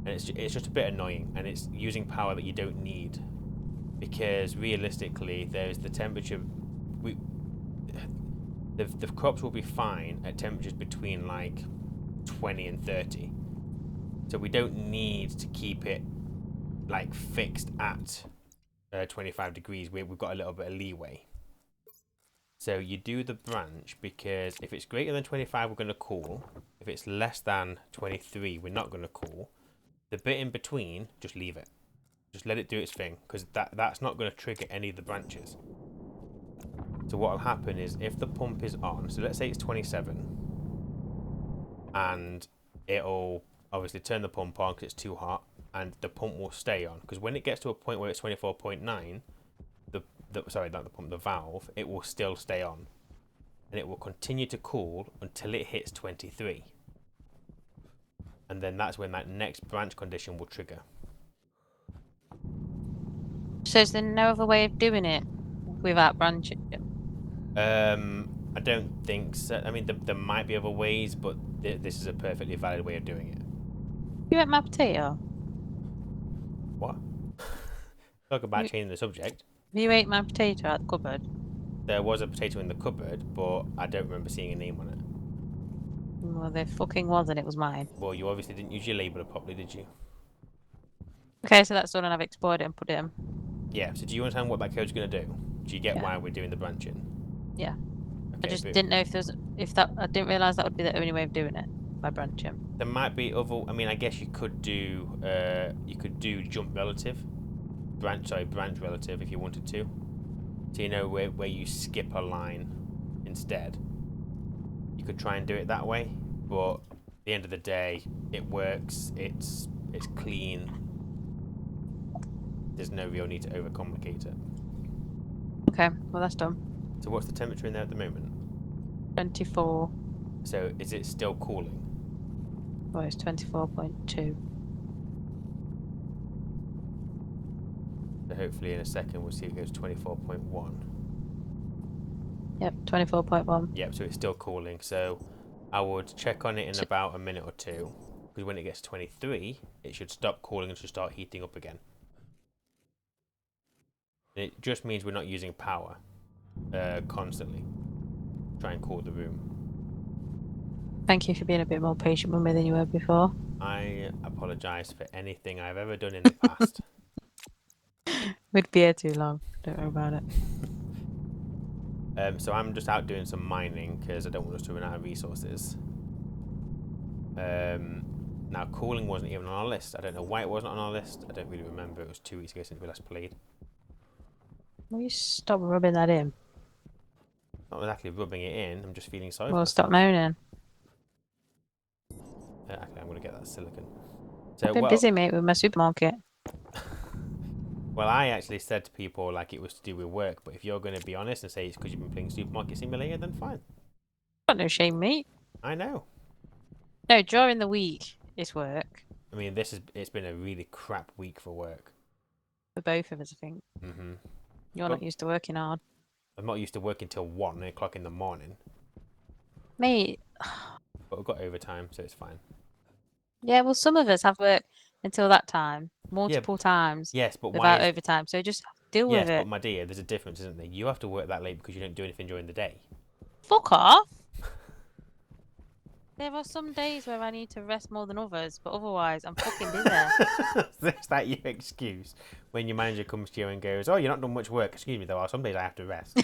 And it's just a bit annoying, and it's using power that you don't need. Because realistically, there's the temperature. The crops will be fine at temperatures between like 20 and 30. So we don't need to keep it like fixed at 25 degrees. We've got a little bit of leeway. So you do the branch because if it's greater than 25, we're going to cool. If it's less than 23, we're not going to cool. The bit in between, just leave it. Just let it do its thing because that's not going to trigger any of the branches. So what will happen is if the pump is on, so let's say it's 27, and it'll obviously turn the pump on because it's too hot, and the pump will stay on because when it gets to a point where it's 24.9, sorry, not the pump, the valve, it will still stay on, and it will continue to cool until it hits 23, and then that's when that next branch condition will trigger. So is there no other way of doing it without branching? I don't think so. I mean, there might be other ways, but this is a perfectly valid way of doing it. You ate my potato? What? Talk about changing the subject. You ate my potato out the cupboard? There was a potato in the cupboard, but I don't remember seeing a name on it. Well, there fucking was, and it was mine. Well, you obviously didn't use your labeler properly, did you? Okay, so that's all, and I've exported it and put it in. Yeah, so do you understand what that code's going to do? Do you get Yeah. why we're doing the branching? Yeah. Okay, I just didn't know I didn't realise that would be the only way of doing it, by branching. there might be other, I mean, I guess you could do jump relative, branch relative if you wanted to. So you know where you skip a line instead. You could try and do it that way, but the end of the day, it works. It's clean. There's no real need to overcomplicate it. Okay, well that's done. So what's the temperature in there at the moment? 24. So is it still cooling? Well, it's 24.2. So hopefully in a second we'll see it goes 24.1. Yep, 24.1. Yep, so it's still cooling. So I would check on it in So- about a minute or two. Because when it gets 23, it should stop cooling and should start heating up again. And it just means we're not using power constantly. Try and cool the room. Thank you for being a bit more patient with me than you were before. I apologise for anything I've ever done in the past. We'd be here too long. Don't worry about it. So I'm just out doing some mining because I don't want us to run out of resources. Now cooling wasn't even on our list. I don't know why it wasn't on our list. I don't really remember. It was 2 weeks ago since we last played. Will you stop rubbing that in? Not exactly rubbing it in. I'm just feeling sorry for Well, myself. stop moaning. Okay, I'm gonna get that silicon. I've So been busy, mate, with my supermarket. well, I actually said to people like it was to do with work, but if you're going to be honest and say it's because you've been playing Supermarket Simulator, then fine. Got no shame, mate. I know. No, during the week, it's work. I mean, it's been a really crap week for work. For both of us, I think. Mhm. You're Well- not used to working hard. I'm not used to working till 1 o'clock in the morning, Mate, but we've got overtime, so it's fine. yeah, well, some of us have worked until that time, multiple times, Yes, but why? without overtime. So just deal with Yes, but it. my dear, there's a difference, isn't there? You have to work that late because you don't do anything during the day. Fuck off. There are some days where I need to rest more than others, but otherwise, I'm fucking busy. Is that your excuse when your manager comes to you and goes, "Oh, you're not done much work"? Excuse me, there are some days I have to rest.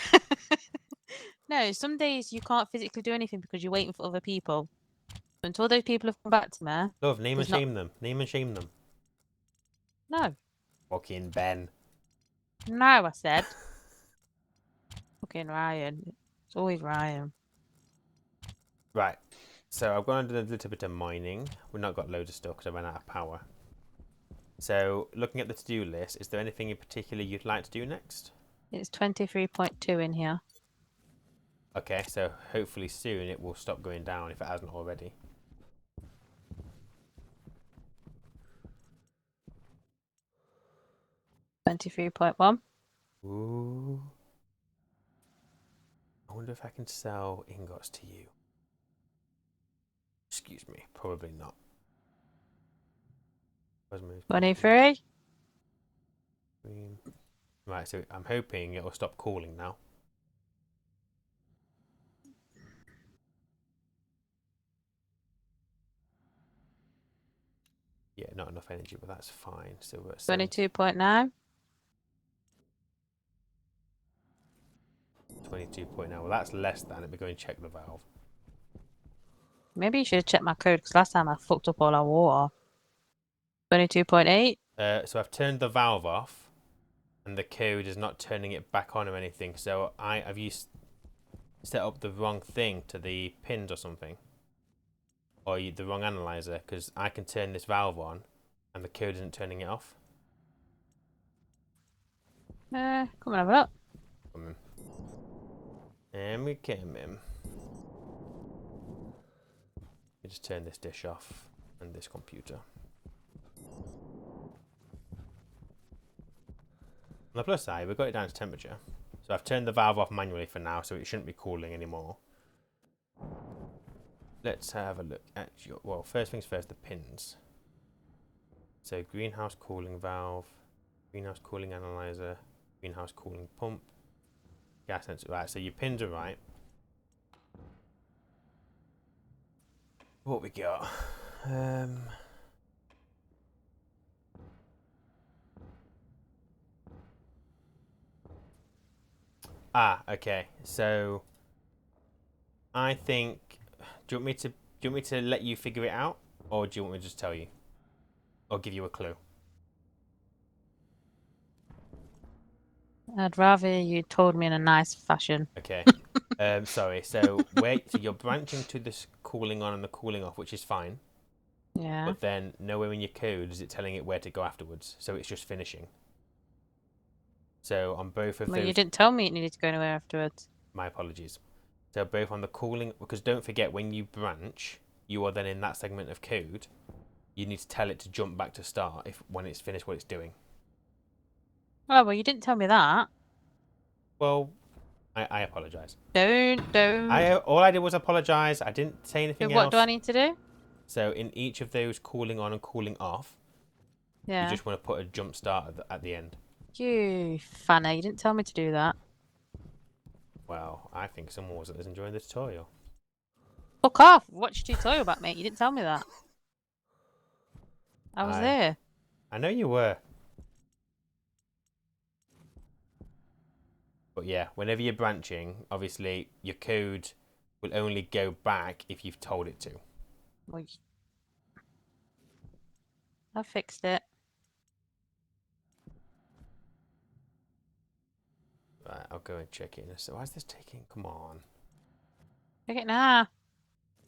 No, some days you can't physically do anything because you're waiting for other people. Until those people have come back to me, Love, name and There's not- shame them. Name and shame them. no. Fucking Ben. No, I said. Fucking Ryan. It's always Ryan. Right. So I've gone and done a little bit of mining. We've not got loads of stuff because I ran out of power. So looking at the to-do list, is there anything in particular you'd like to do next? It's 23.2 in here. Okay, so hopefully soon it will stop going down if it hasn't already. $23.1. Ooh. I wonder if I can sell ingots to you. Excuse me, probably not. Cosmos 23. green. Right, so I'm hoping it'll stop cooling now. Yeah, not enough energy, but that's fine. So we're at 22.9. 22.9. Well, that's less than. Let me go and check the valve. Maybe you should have checked my code because last time I fucked up all our water. 22.8. So I've turned the valve off, and the code is not turning it back on or anything. So have you set up the wrong thing to the pins or something, or the wrong analyzer? Because I can turn this valve on, and the code isn't turning it off. Come on, have a look. Come in. And we came in. You just turn this dish off and this computer. On the plus side, we've got it down to temperature. So I've turned the valve off manually for now, so it shouldn't be cooling anymore. Let's have a look at your... Well, first things first, the pins. So greenhouse cooling valve, greenhouse cooling analyzer, greenhouse cooling pump, gas sensor. Right, so your pins are right. What we got? Okay. So I think. Do you want me to let you figure it out, or do you want me to just tell you, or give you a clue? I'd rather you told me in a nice fashion. Okay. Sorry. So you're branching to this cooling on and the cooling off, which is fine. Yeah. But then nowhere in your code is it telling it where to go afterwards. So it's just finishing. So on both of Well, you those, didn't tell me it needed to go anywhere afterwards. my apologies. So both on the cooling, because don't forget when you branch, you are then in that segment of code. You need to tell it to jump back to start when it's finished what it's doing. Oh, well, you didn't tell me that. Well, I apologise. Don't. All I did was apologise. I didn't say anything What else. do I need to do? So in each of those cooling on and cooling off, you Yeah. just want to put a jump start at the end. You fanner, you didn't tell me to do that. Well, I think someone wasn't as enjoying the tutorial. Fuck off! Watch your tutorial back, mate. You didn't tell me that. I was there. I know you were. But yeah, whenever you're branching, obviously your code will only go back if you've told it to. Well, I fixed it. Right, I'll go and check it. So why is this taking? Come on. Check it now.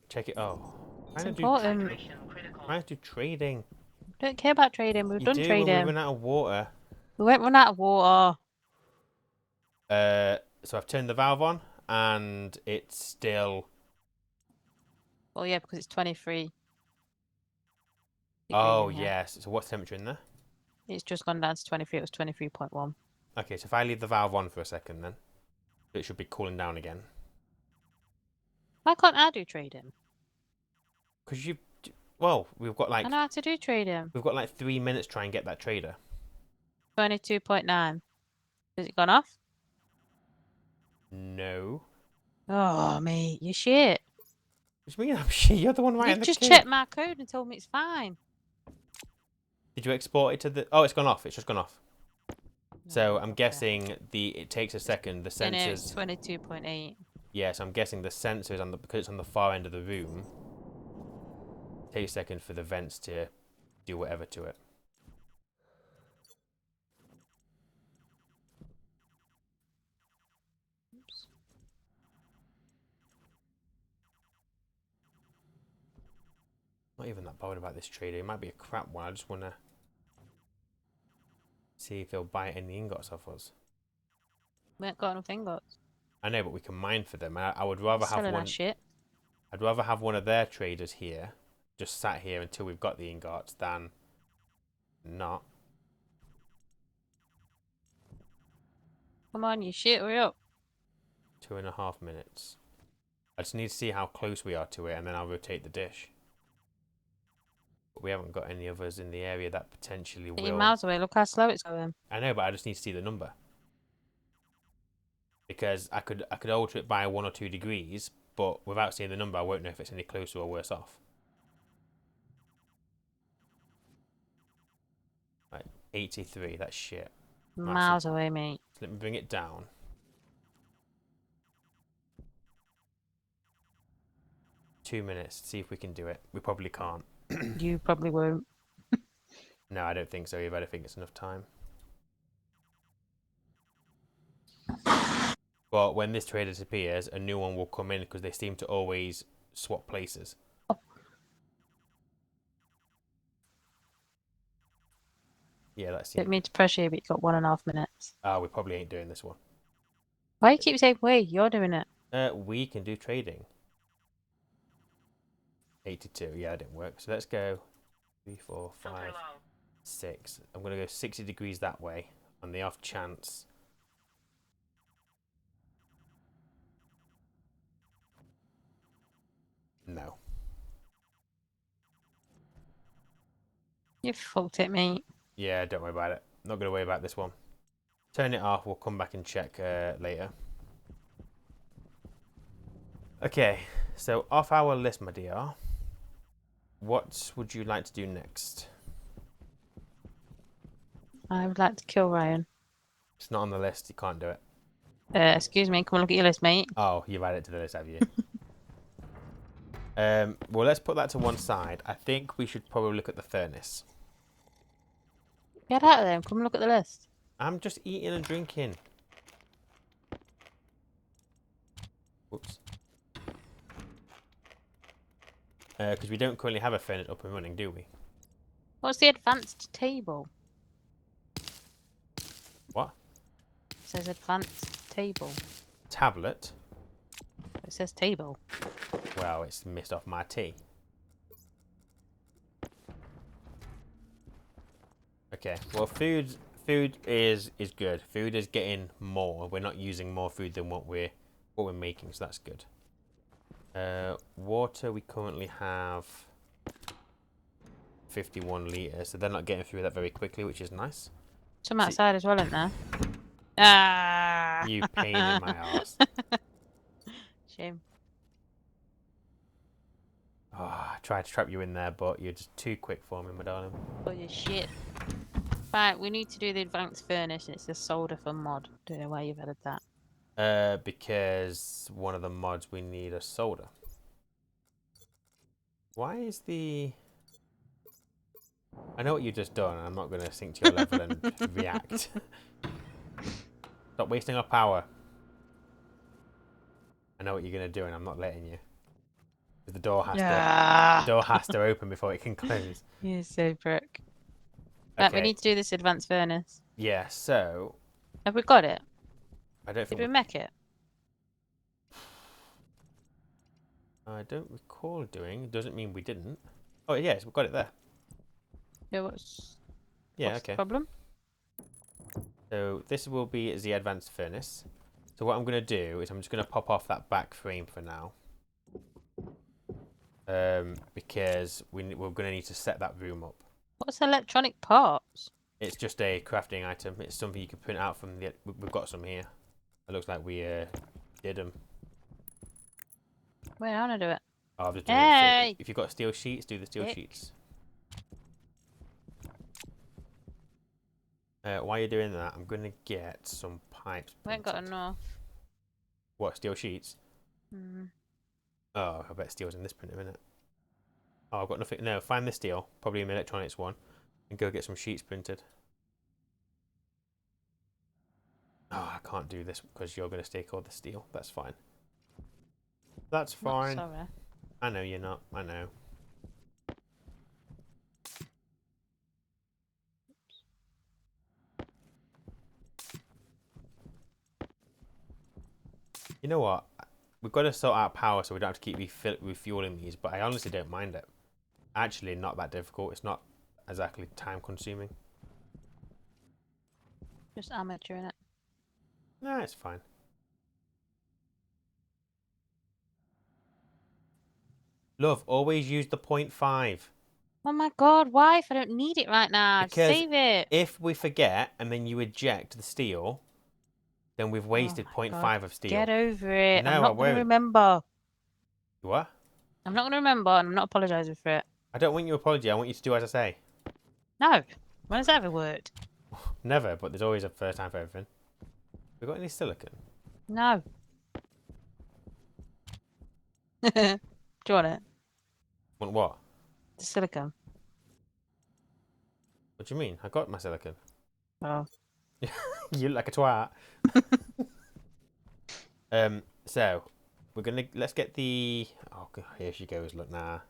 Check it. Oh. It's Trying to important. Hydration critical. trying to do trading. Don't care about trading. We've You done do when we trading. run out of water. We won't run out of water. So I've turned the valve on and it's still. Well, yeah, because it's 23 degrees Oh in here. yes. So what's the temperature in there? It's just gone down to 23. It was 23.1. Okay, so if I leave the valve on for a second, then it should be cooling down again. Why can't I do trading? Because well, we've got I know how to do trading. 3 minutes to try and get that trader. 22.9. Has it gone off? No. Oh, mate, you shit. What do you mean I'm shit? You're the one writing You've the just code. checked my code and told me it's fine. Did you export it to the? Oh, it's gone off. It's just gone off. So I'm Okay. guessing it takes a second. The No, it's sensors. 22.8. Yeah, so I'm guessing the sensors because it's on the far end of the room. It takes a second for the vents to do whatever to it. Oops. Not even that bothered about this trader. It might be a crap one. I just want to see if they'll buy any ingots off us. We ain't got enough ingots. I know, but we can mine for them. I would rather have Selling one. our shit. I'd rather have one of their traders here, just sat here until we've got the ingots, than not. Come on, you shit, hurry up. 2.5 minutes. I just need to see how close we are to it, and then I'll rotate the dish. But we haven't got any others in the area that potentially 80 will. miles away, look how slow it's going. I know, but I just need to see the number. Because I could alter it by 1 or 2 degrees, but without seeing the number, I won't know if it's any closer or worse off. Right, 83, that's shit. Miles away, mate. So let me bring it down. Two minutes, see if we can do it. We probably can't. You probably won't. No, I don't think so either. I don't think it's enough time. But when this trader disappears, a new one will come in because they seem to always swap places. Yeah, that's Didn't it. mean to pressure you, but you got 1.5 minutes. Oh, we probably ain't doing this one. Why you keep saying we? You're doing it. We can do trading. 82. Yeah, that didn't work. So let's go 3, 4, 5, Filter low. 6. I'm going to go 60 degrees that way on the off chance. No. You fucked it, mate. Yeah, don't worry about it. Not going to worry about this one. Turn it off. We'll come back and check later. Okay, so off our list, my dear. What would you like to do next? I would like to kill Ryan. It's not on the list. You can't do it. Excuse me, come and look at your list, mate. Oh, you've added it to the list, have you? Well, let's put that to one side. I think we should probably look at the furnace. Get out of there and come and look at the list. I'm just eating and drinking. Whoops. Because we don't currently have a furnace up and running, do we? What's the advanced table? What? It says advanced table. Tablet? It says table. Well, it's missed off my T. Okay, well, food is good. Food is getting more. We're not using more food than what we're making, so that's good. Water, we currently have 51 litres, so they're not getting through that very quickly, which is nice. Some outside as well, isn't there? Ah! You pain in my ass. Shame. Oh, I tried to trap you in there, but you're just too quick for me, my darling. Oh, your shit. Right, we need to do the advanced furnace, and it's a solder for mod. Don't know why you've added that. Because one of the mods we need a solder. Why is the... I know what you've just done, and I'm not going to sink to your level and react. Stop wasting our power. I know what you're going to do, and I'm not letting you. The door has to open before it can close. You're so broke. Right, we Okay. need to do this advanced furnace. Yeah, so... Have we got it? I don't Did think... we make it? I don't recall doing. Doesn't mean we didn't. Oh, yes, we've got it there. Yeah, what's Yeah, the okay. problem? So this will be the advanced furnace. So what I'm going to do is I'm just going to pop off that back frame for now. Because we're going to need to set that room up. What's electronic parts? It's just a crafting item. It's something you can print out from the... We've got some here. It looks like we did them. Wait, I want to do it. Oh, I'll just do it. Hey! So if you've got steel sheets, do the steel Dick. sheets. While you're doing that, I'm going to get some pipes We ain't got printed. enough. What, steel sheets? Hmm. Oh, I bet steel's in this printer, isn't it? Oh, I've got nothing. No, find the steel, probably an electronics one, and go get some sheets printed. Oh, I can't do this because you're going to stake all the steel. That's fine. That's fine. Not sorry. I know you're not. I know. You know what? We've got to sort out power so we don't have to keep refueling these, but I honestly don't mind it. Actually, not that difficult. It's not exactly time consuming. Just amateur in it. No, it's fine. Love, always use the 0.5. Oh my god, why? If I don't need it right now, Because save it. if we forget and then you eject the steel, then we've wasted my 0.5 God. of steel. Get over it. No, I'm I not going to won't. remember. What? I'm not going to remember, and I'm not apologising for it. I don't want your apology. I want you to do as I say. No. When has that ever worked? Never, but there's always a first time for everything. We got any silicon? No. Do you want it? Want what? The silicone. What do you mean? I got my silicon. Oh. You look like a twat. So let's get the. Oh, God, here she goes. Look, nah.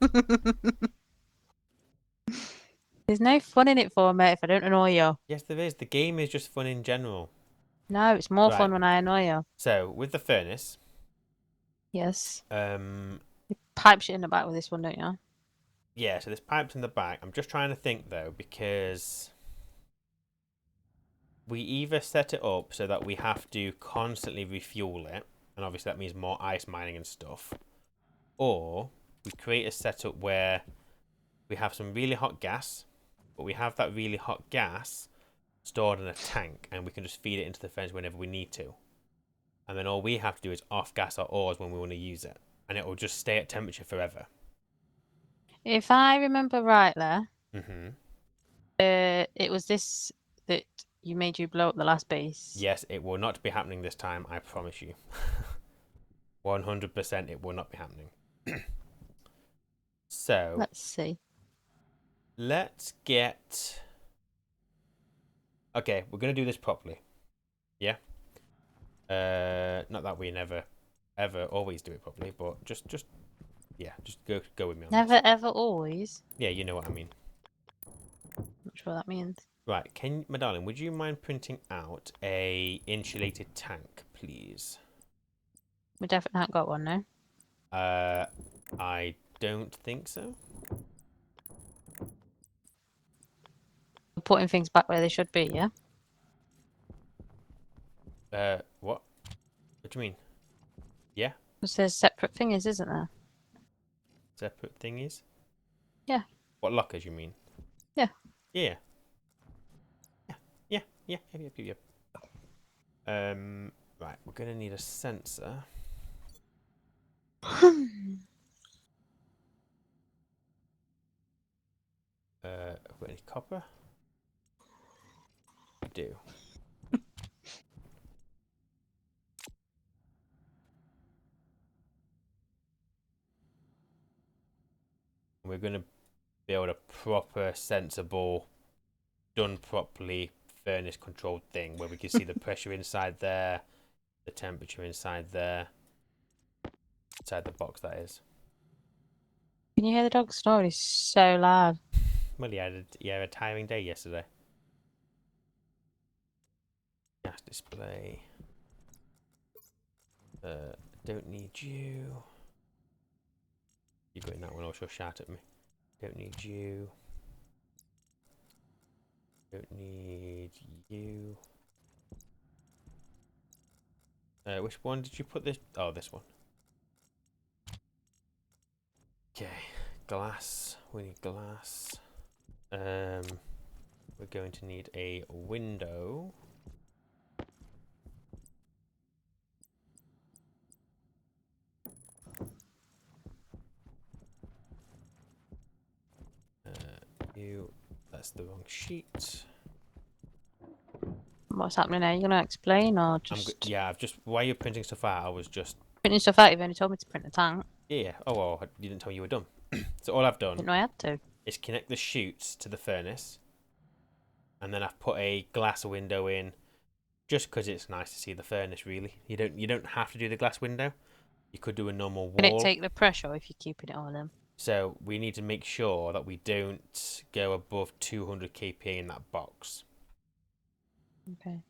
There's no fun in it for me if I don't annoy you. Yes, there is. The game is just fun in general. No, it's more Right. fun when I annoy you. So with the furnace, Yes. um, Pipe shit in the back with this one, don't you? yeah. So there's pipes in the back. I'm just trying to think though, because we either set it up so that we have to constantly refuel it, and obviously that means more ice mining and stuff, or we create a setup where we have some really hot gas, but we have that really hot gas stored in a tank, and we can just feed it into the furnace whenever we need to. And then all we have to do is off-gas our ores when we want to use it, and it will just stay at temperature forever. If I remember rightly, Mm-hmm. it was this that you made you blow up the last base. Yes, it will not be happening this time, I promise you. 100% it will not be happening. So, Let's see. let's get... Okay, we're going to do this properly. Yeah? Not that we never, ever, always do it properly, but just Yeah, just go with me on Never, this. ever, always. Yeah, you know what I mean. Not sure what that means. Right, my darling, would you mind printing out a insulated tank, please? We definitely haven't got one now. I don't think so. We're putting things back where they should be, yeah? What? What do you mean? Yeah, Because there's separate things, isn't there? separate thingies. Yeah. What lockers you mean? Yeah. Yeah. Yep. Right, we're gonna need a sensor. Have we got any copper? We do. We're gonna build a proper, sensible, done properly, furnace controlled thing where we can see the pressure inside there, the temperature inside there, inside the box that is. Can you hear the dog snore? He's so loud. Well, he had a tiring day yesterday. Gas display. Don't need you. You got in that one, or she'll shout at me. Don't need you. Don't need you. Which one did you put this? Oh, this one. Okay, glass. We need glass. We're going to need a window. That's the wrong sheet. What's happening now? You gonna explain or just Yeah, I've just while you're printing stuff out, I was just printing stuff out? You've only told me to print a tank. yeah. Oh well, you didn't tell me you were done. So all I've done Didn't know I had to. is connect the chutes to the furnace, and then I've put a glass window in, just because it's nice to see the furnace. Really, you don't have to do the glass window. You could do a normal Can it wall. take the pressure if you're keeping it all in? So we need to make sure that we don't go above 200 kPa in that box. Okay.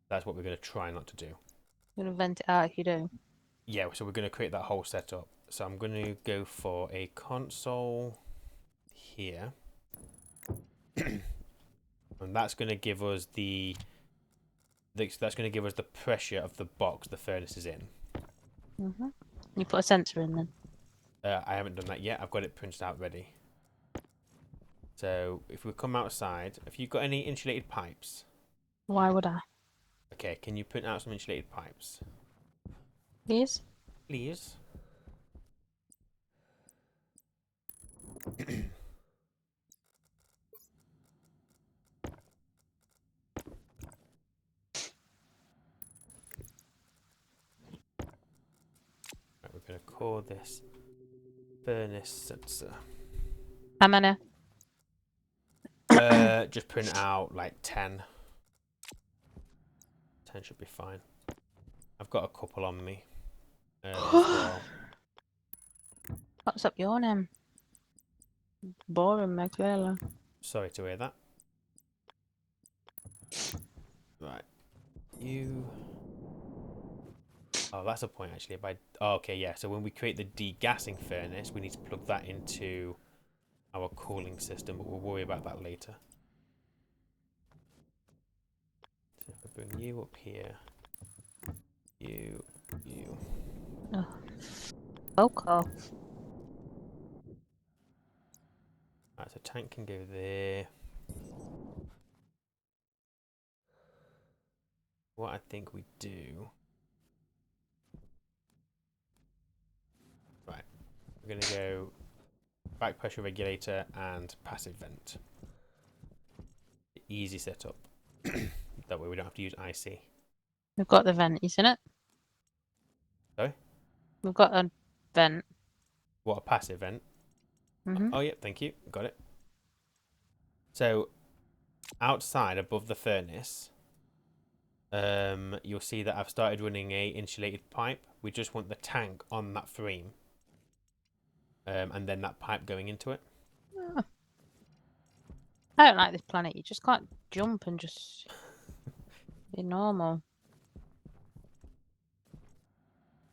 That's what we're going to try not to do. You're gonna vent it out if you do. Yeah, so we're going to create that whole setup. So I'm going to go for a console here. And that's going to give us that's going to give us the pressure of the box the furnace is in. You put a sensor in then. I haven't done that yet. I've got it printed out ready. So if we come outside, have you got any insulated pipes? Why would I? Okay, can you print out some insulated pipes? These? Please. Right, we're going to call this furnace sensor. How many? Just print out like 10. 10 should be fine. I've got a couple on me as well. What's up your name? Boring me, clearly. Sorry to hear that. Right. You... Oh, that's a point actually. Oh, okay, yeah. So when we create the degassing furnace, we need to plug that into our cooling system, but we'll worry about that later. So if I bring you up here, you. Oh. Fuck off. Right, so tank can go there. What I think we do... Right, we're going to go back pressure regulator and passive vent. Easy setup. That way we don't have to use IC. We've got the vent, isn't it? Sorry? We've got a vent. What, a passive vent? Mm-hmm. Oh, yeah, thank you. Got it. So, outside above the furnace, you'll see that I've started running a insulated pipe. We just want the tank on that frame. and then that pipe going into it. I don't like this planet. You just can't jump and just be normal.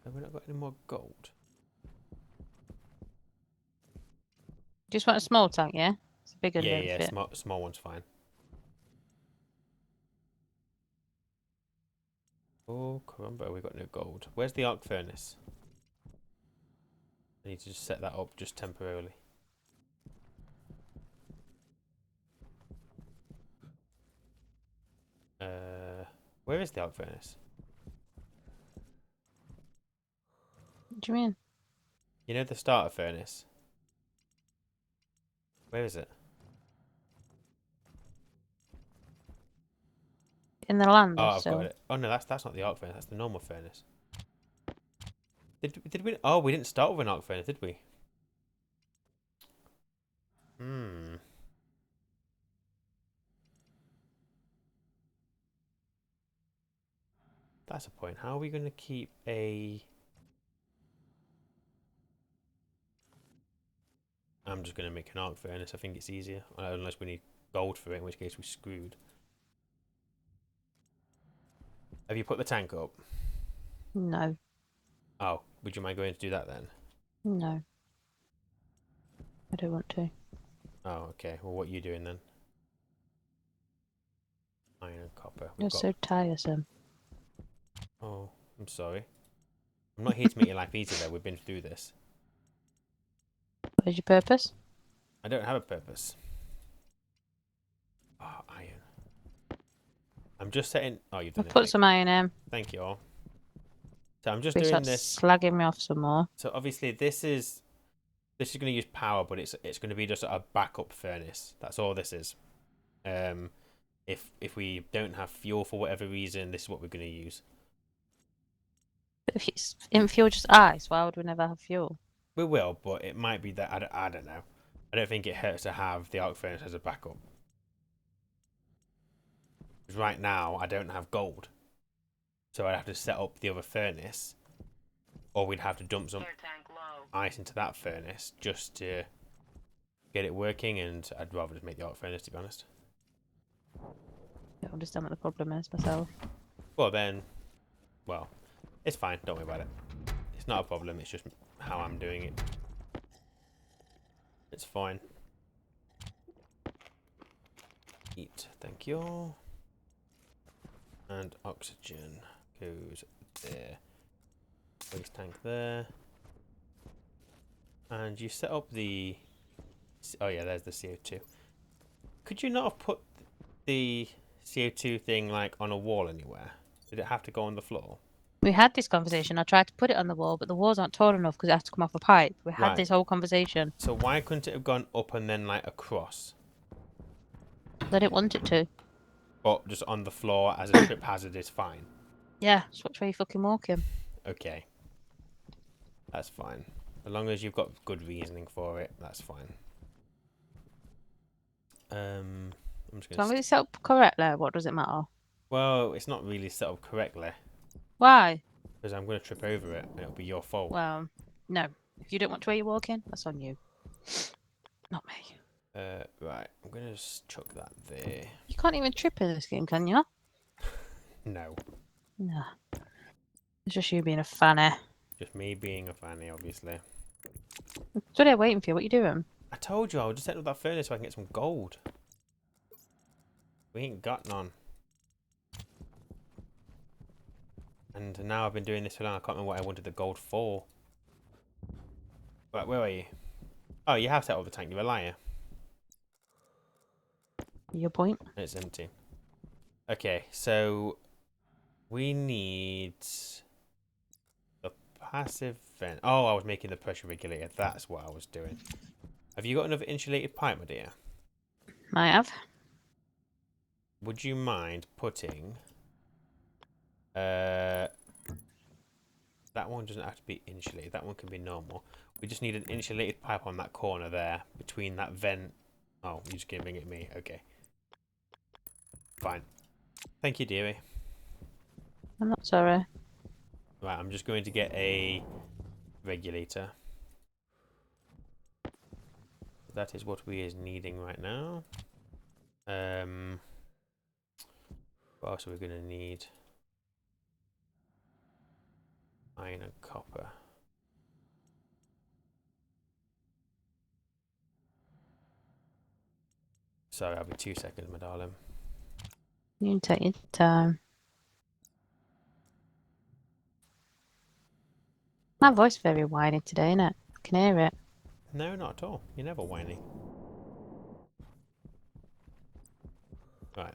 Have we not got any more gold? Just want a small tank, yeah? It's a big one, Yeah, don't yeah, fit. small one's fine. Oh, caramba, we got no gold. Where's the arc furnace? I need to just set that up just temporarily. Where is the arc furnace? What do you mean? You know the starter furnace? Where is it? In the land, Oh, or I've got still? it. Oh no, that's not the arc furnace. That's the normal furnace. Did we? Oh, we didn't start with an arc furnace, did we? Hmm. That's a point. How are we going to keep a... I'm just going to make an arc furnace. I think it's easier. Unless we need gold for it, in which case we're screwed. Have you put the tank up? No. Oh, would you mind going to do that then? No. I don't want to. Oh, okay. Well, what are you doing then? Iron and copper. We've You're got... so tiresome. Oh, I'm sorry. I'm not here to make your life easy though. We've been through this. What is your purpose? I don't have a purpose. Oh, iron. I'm just setting... Oh, you've done I've it. put some iron in. Thank you all. So I'm just Please doing start this. slagging me off some more. So obviously this is going to use power, but it's going to be just a backup furnace. That's all this is. If we don't have fuel for whatever reason, this is what we're going to use. But if it's in fuel just ice, why would we never have fuel? We will, but it might be that I don't know. I don't think it hurts to have the arc furnace as a backup. 'Cause right now, I don't have gold, so I'd have to set up the other furnace, or we'd have to dump some Air tank low. ice into that furnace just to get it working. And I'd rather just make the arc furnace, to be honest. I don't understand what the problem is myself. Well then, well, it's fine. Don't worry about it. It's not a problem. It's just how I'm doing it. It's fine. Eat. Thank you. And oxygen goes there. Waste tank there. And you set up the... Oh yeah, there's the CO2. Could you not have put the CO2 thing like on a wall anywhere? Did it have to go on the floor? We had this conversation. I tried to put it on the wall, but the walls aren't tall enough because it has to come off a pipe. We had Right. this whole conversation. So why couldn't it have gone up and then like across? I didn't want it to. But just on the floor as a trip hazard is fine. Yeah, just watch where you fucking walking. Okay. That's fine. As long as you've got good reasoning for it, that's fine. I'm just As gonna... long as it's set up correctly, what does it matter? Well, it's not really set up correctly. Why? Because I'm going to trip over it and it'll be your fault. Well, no. If you don't want to where you're walking, that's on you. Not me. Right. I'm going to just chuck that there. You can't even trip in this game, can you? No. No. It's just you being a fanny. Just me being a fanny, obviously. I'm stood here waiting for you. What are you doing? I told you I would just set up that furnace so I can get some gold. We ain't got none. And now I've been doing this for long. I can't remember what I wanted the gold for. Right, where are you? Oh, you have set up the tank. You're a liar. Your point? It's empty. Okay, so we need the passive vent. Oh, I was making the pressure regulator. That's what I was doing. Have you got another insulated pipe, my dear? Might have. Would you mind putting... that one doesn't have to be insulated. That one can be normal. We just need an insulated pipe on that corner there between that vent. Oh, you're just giving it me. Okay. Fine. Thank you, dearie. I'm not sorry. Right, I'm just going to get a regulator. that is what we is needing right now. What else are we gonna need? Iron and copper. Sorry, I'll be 2 seconds, my darling. You can take your time. My voice is very whiny today, innit? I can hear it. No, not at all. You're never whiny. Right.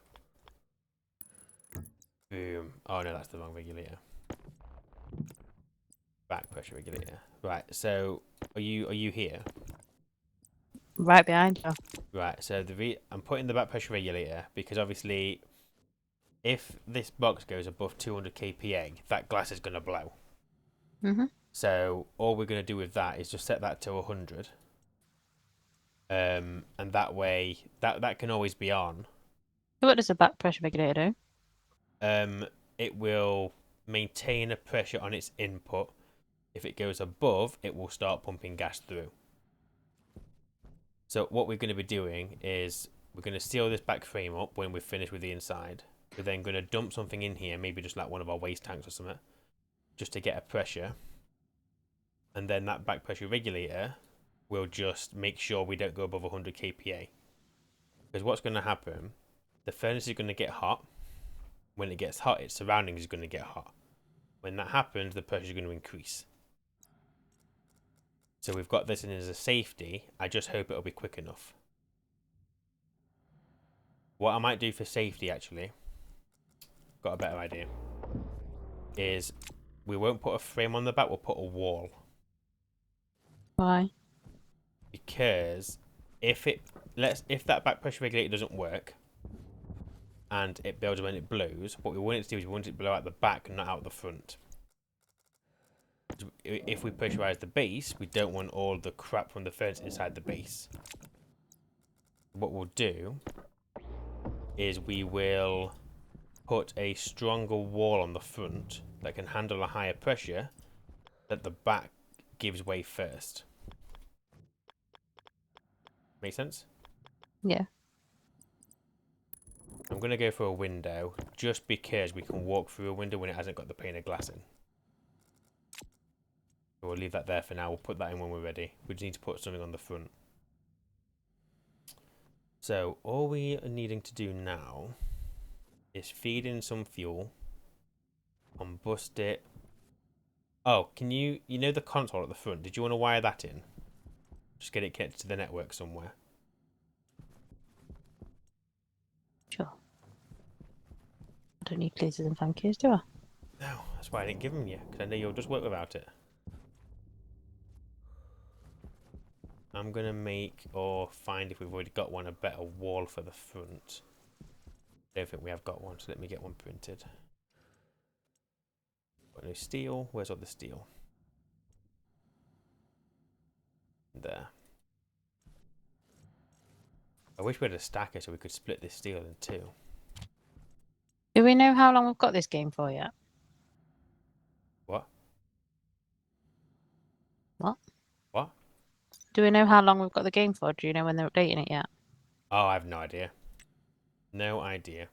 Boom. Oh no, that's the wrong regulator. Back pressure regulator. Right. So, are you here? Right behind you. Right. So I'm putting the back pressure regulator because obviously, if this box goes above 200 kPa, that glass is gonna blow. Mm-hmm. So all we're gonna do with that is just set that to 100. And that way, that can always be on. So what does a back pressure regulator do? It will maintain a pressure on its input. If it goes above, it will start pumping gas through. So what we're going to be doing is we're going to seal this back frame up when we're finished with the inside. We're then going to dump something in here, maybe just like one of our waste tanks or something, just to get a pressure. And then that back pressure regulator will just make sure we don't go above 100 kPa. Because what's going to happen, the furnace is going to get hot. When it gets hot, its surroundings is going to get hot. When that happens, the pressure is going to increase. So we've got this in as a safety. I just hope it'll be quick enough. What I might do for safety, actually, got a better idea, is we won't put a frame on the back, we'll put a wall. Why? Because if that back pressure regulator doesn't work and it builds when it blows, what we want it to do is we want it to blow out the back and not out the front. If we pressurize the base, we don't want all the crap from the furnace inside the base. What we'll do is we will put a stronger wall on the front that can handle a higher pressure, that the back gives way first. Make sense? Yeah. I'm going to go for a window just because we can walk through a window when it hasn't got the pane of glass in. So we'll leave that there for now. We'll put that in when we're ready. We just need to put something on the front. So all we are needing to do now is feed in some fuel, combust it. Oh, can you know the console at the front? Did you want to wire that in? Just get it connected to the network somewhere. Sure. I don't need pleases and thank yous, do I? No, that's why I didn't give them you, because I know you'll just work without it. I'm going to make, or find if we've already got one, a better wall for the front. I don't think we have got one, so let me get one printed. Got no steel. Where's all the steel? There. I wish we had a stacker so we could split this steel in two. Do we know how long we've got this game for yet? What? What? What? Do we know how long we've got the game for? Do you know when they're updating it yet? Oh, I have no idea. No idea.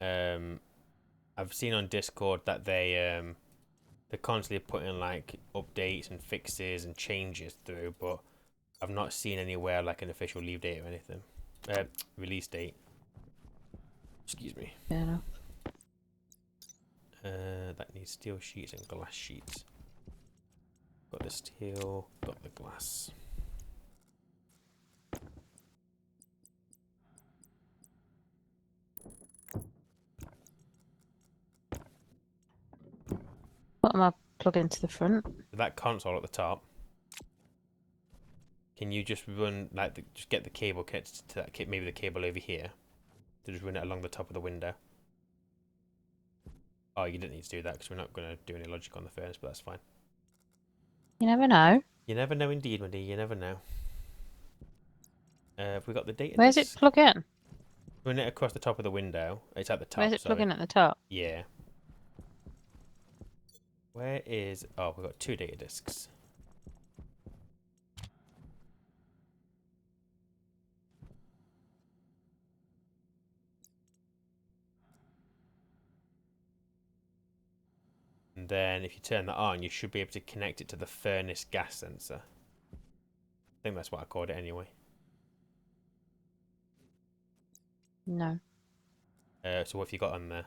I've seen on Discord that they're constantly putting like updates and fixes and changes through, but I've not seen anywhere like an official leave date or anything. Release date. Excuse me. Yeah. No. That needs steel sheets and glass sheets. Got the steel, got the glass. What am I plugging into the front? So that console at the top. Can you just run like just get the cable connected to that? Maybe the cable over here. To just run it along the top of the window. Oh, you didn't need to do that because we're not going to do any logic on the furnace, but that's fine. You never know. You never know, indeed, my dear. You never know. Have we got the data? Where's it plug in? Run it across the top of the window. It's at the top. Where's it sorry. plug in at the top? Yeah. Where is? Oh, we've got 2 data discs. And then if you turn that on, you should be able to connect it to the furnace gas sensor. I think that's what I called it anyway. No. So what have you got on there?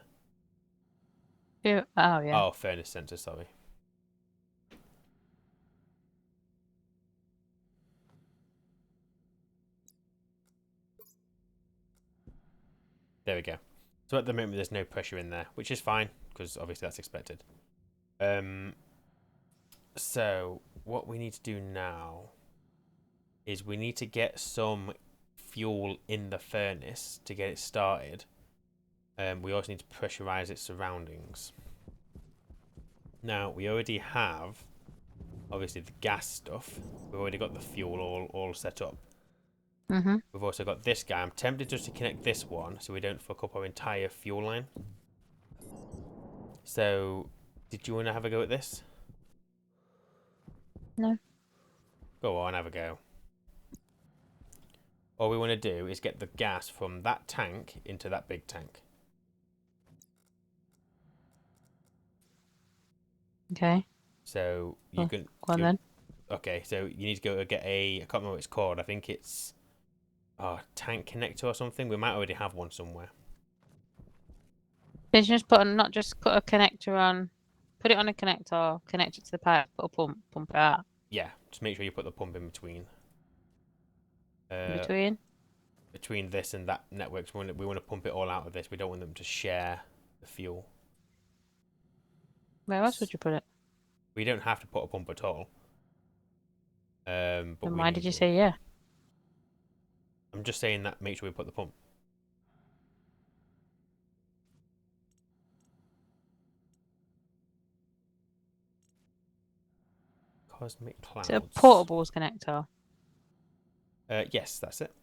Oh, yeah. Oh, furnace sensor, sorry. There we go. So at the moment there's no pressure in there, which is fine, because obviously that's expected. So what we need to do now is we need to get some fuel in the furnace to get it started. We also need to pressurize its surroundings. Now, we already have, obviously, the gas stuff. We've already got the fuel all set up. Mm-hmm. We've also got this guy. I'm tempted just to connect this one so we don't fuck up our entire fuel line. So, did you want to have a go at this? No. Go on, have a go. All we want to do is get the gas from that tank into that big tank. Okay. So you can Go on then. Okay, so you need to go get I can't remember what it's called. I think it's tank connector or something. We might already have one somewhere. Did you just not just put a connector on, put it on a connector, connect it to the pipe, put a pump it out Yeah, just make sure you put the pump in between. in between? Between this and that network, we want to pump it all out of this. We don't want them to share the fuel. Where else would you put it? We don't have to put a pump at all. But And we why need did you one. say yeah? I'm just saying that make sure we put the pump. Cosmic clouds. Is it a portables connector? Yes, that's it.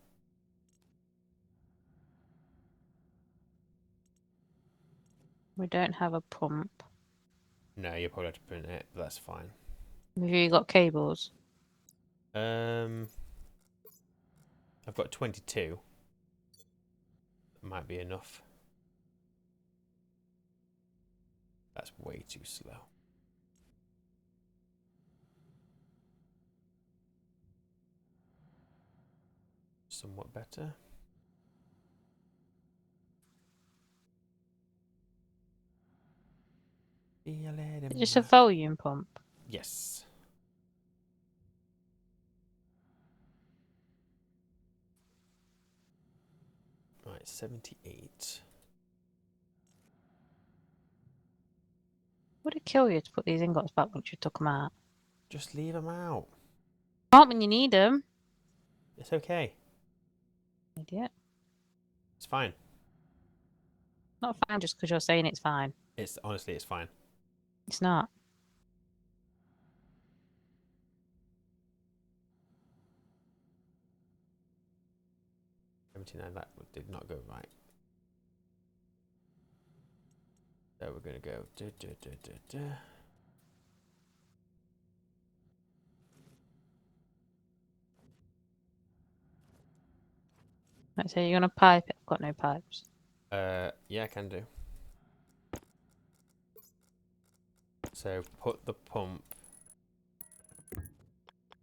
We don't have a pump. No, you probably have to print it, but that's fine. Have you got cables? I've got 22. That might be enough. That's way too slow. Somewhat better. Feel it in Just a my... volume pump. Yes. Right, 78. Would it kill you to put these ingots back once you took them out? Just leave them out. Not when you need them. It's okay. Idiot. It's fine. Not fine just because you're saying it's fine. It's honestly, it's fine. It's not. That did not go right. So we're gonna go. Let's say you're gonna pipe it. I've got no pipes. Yeah, I can do. So put the pump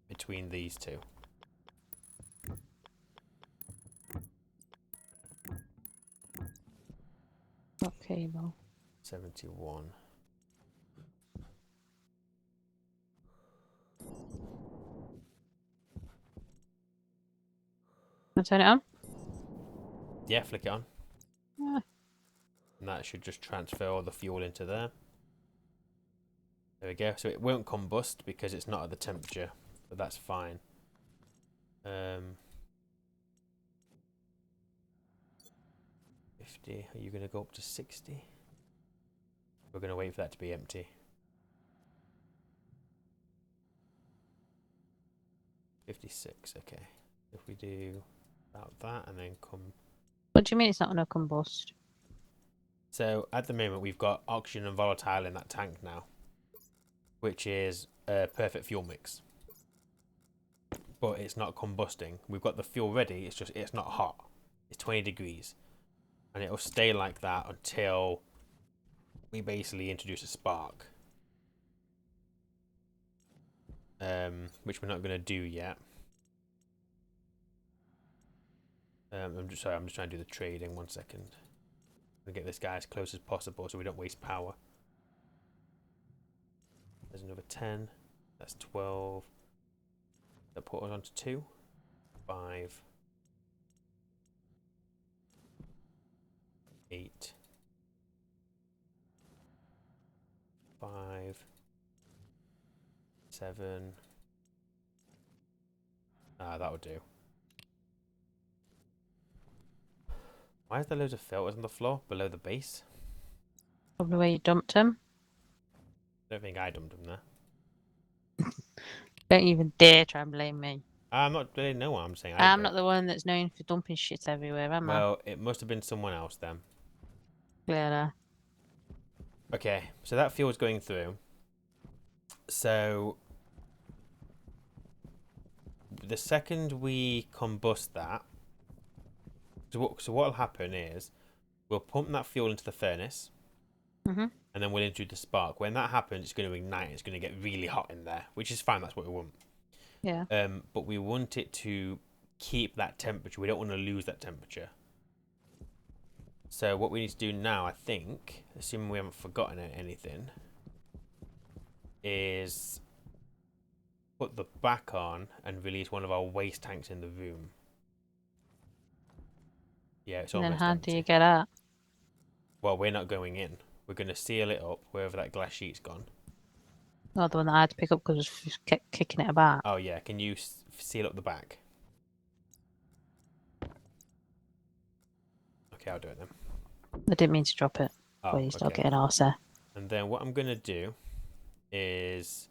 between these two. Got cable. 71. Can I turn it on? Yeah, flick it on. Yeah. And that should just transfer all the fuel into there. There we go. So it won't combust because it's not at the temperature, but that's fine. 50. Are you going to go up to 60? We're going to wait for that to be empty. 56. Okay. If we do about that and then come... What do you mean it's not gonna combust? So at the moment we've got oxygen and volatile in that tank now, which is a perfect fuel mix. But it's not combusting. We've got the fuel ready, it's not hot. It's 20 degrees. And it'll stay like that until we basically introduce a spark. which we're not going to do yet. I'm just trying to do the trading. 1 second. I'm going to get this guy as close as possible so we don't waste power. There's another 10. That's 12. That put us on to 2. 5. 8. 5. 7. That would do. Why is there loads of filters on the floor below the base? Probably where you dumped him. I don't think I dumped them there. Don't even dare try and blame me. I'm not really know what I'm saying. I'm not the one that's known for dumping shit everywhere, am I? Well, it must have been someone else then. Clearly. Okay, so that fuel's going through. So the second we combust that, so what'll happen is we'll pump that fuel into the furnace, and then we'll introduce the spark. When that happens, it's going to ignite. It's going to get really hot in there, which is fine. That's what we want. Yeah. But we want it to keep that temperature. We don't want to lose that temperature. So what we need to do now, I think, assuming we haven't forgotten anything, is put the back on and release one of our waste tanks in the room. Yeah, it's And then almost how empty. do you get out? Well, we're not going in. We're going to seal it up wherever that glass sheet's gone. Oh, the one that I had to pick up because it was kept kicking it about. Oh yeah, can you seal up the back? Okay, I'll do it then. I didn't mean to drop it. Oh, Before you start okay. getting arse. And then what I'm going to do is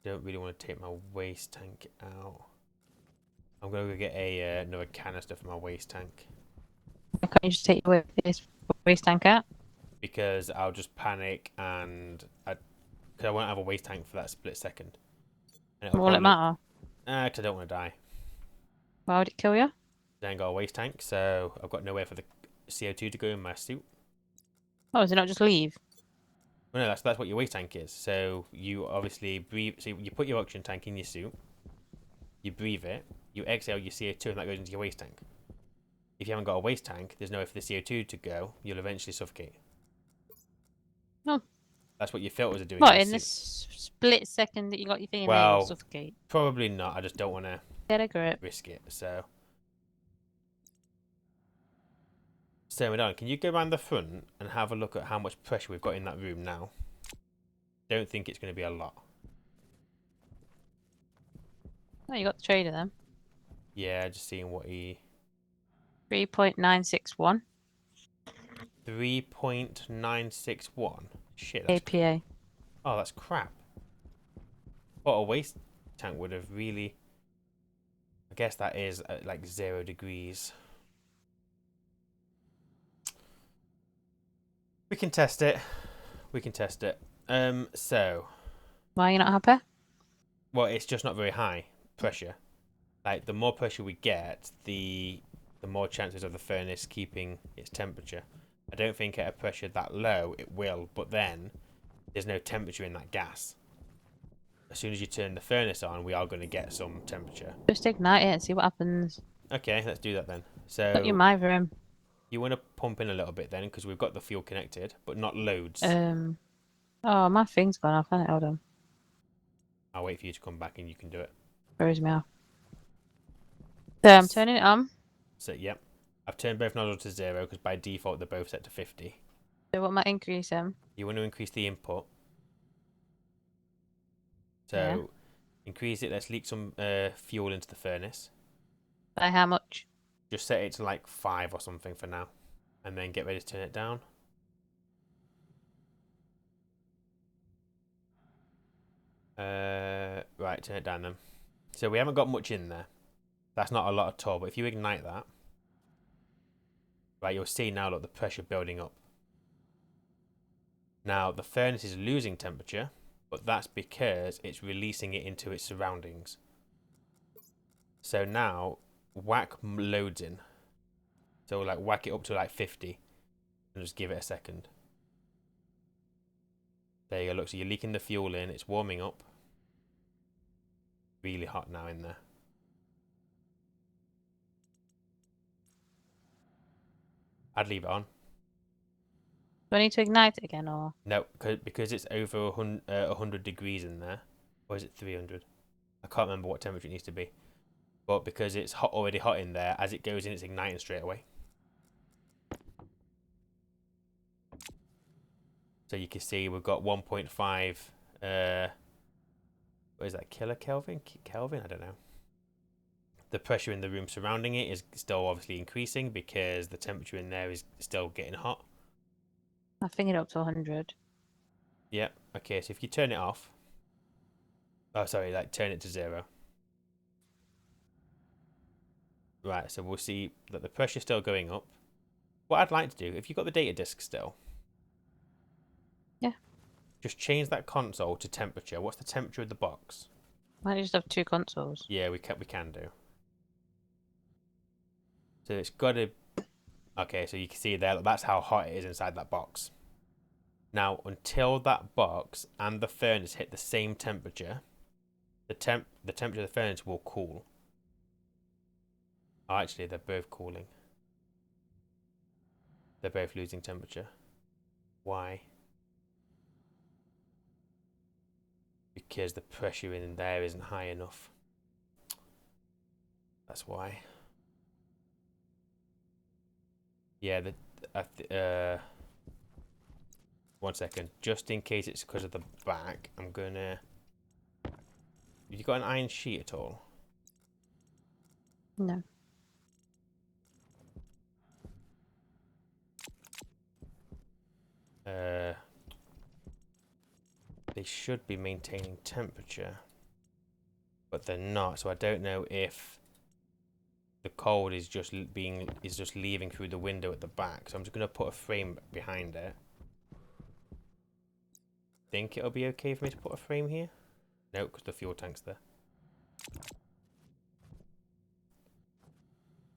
don't really want to take my waste tank out. I'm going to go get another canister for my waste tank. Why can't you just take your waste tank out? Because I'll just panic and because I won't have a waste tank for that split second. And Will it matter? Because I don't want to die. Why would it kill you? Then got a waste tank, so I've got nowhere for the CO2 to go in my suit. Oh, does it not just leave? Well, no, that's what your waste tank is. So you obviously breathe. So you put your oxygen tank in your suit. You breathe it. You exhale your CO2, and that goes into your waste tank. If you haven't got a waste tank, there's nowhere for the CO2 to go. You'll eventually suffocate. Oh. That's what your filters are doing. What, in the split second that you got your thing in there, Well, you'll suffocate? probably not. I just don't want to Get a grip. risk it. So Madonna, can you go around the front and have a look at how much pressure we've got in that room now? Don't think it's going to be a lot. Oh, you got the trader then. Yeah, just seeing what he... 3.961 3.961. Shit, that's... APA. Oh, that's crap. What a waste tank would have really... I guess that is at like 0 degrees. We can test it. We can test it. So... Why are you not happy? Well, it's just not very high pressure. Like, the more pressure we get, the more chances of the furnace keeping its temperature. I don't think at a pressure that low it will, but then there's no temperature in that gas. As soon as you turn the furnace on, we are going to get some temperature. Just ignite it and see what happens. Okay, let's do that then. Got your So mither in. you want to pump in a little bit then, because we've got the fuel connected, but not loads. Oh, my thing's gone off, hasn't it? Hold on. I'll wait for you to come back and you can do it. Throws me off. So I'm turning it on. So, yep. I've turned both nozzles to 0, because by default they're both set to 50. So what might increase them? You want to increase the input. So, Yeah. increase it. Let's leak some fuel into the furnace. By how much? Just set it to like 5 or something for now. And then get ready to turn it down. Right, turn it down then. So we haven't got much in there. That's not a lot at all. But if you ignite that, right, you'll see now, look, the pressure building up. Now, the furnace is losing temperature, but that's because it's releasing it into its surroundings. So now, whack loads in. So like whack it up to like 50 and just give it a second. There you go. Look, so you're leaking the fuel in. It's warming up. Really hot now in there. I'd leave it on. Do I need to ignite it again, or? No, because it's over 100 degrees in there. Or is it 300? I can't remember what temperature it needs to be. But because it's hot, already hot in there, as it goes in, it's igniting straight away. So you can see we've got 1.5, what is that, kilokelvin? Kelvin? I don't know. The pressure in the room surrounding it is still obviously increasing because the temperature in there is still getting hot. I think it up to 100. Yep. Okay, so if you turn it off. Oh, sorry, like turn it to 0. Right, so we'll see that the pressure's still going up. What I'd like to do, if you've got the data disk still. Yeah. Just change that console to temperature. What's the temperature of the box? Why don't you just have 2 consoles? Yeah, we can do. So it's got to... Okay, so you can see there, that's how hot it is inside that box. Now, until that box and the furnace hit the same temperature, the temperature of the furnace will cool. Oh, actually, they're both cooling. They're both losing temperature. Why? Because the pressure in there isn't high enough. That's why. Yeah, one second. Just in case it's because of the back, I'm gonna... Have you got an iron sheet at all? No. They should be maintaining temperature, but they're not. So I don't know if the cold is just leaving through the window at the back. So I'm just gonna put a frame behind it. Think it'll be okay for me to put a frame here? No, because the fuel tank's there.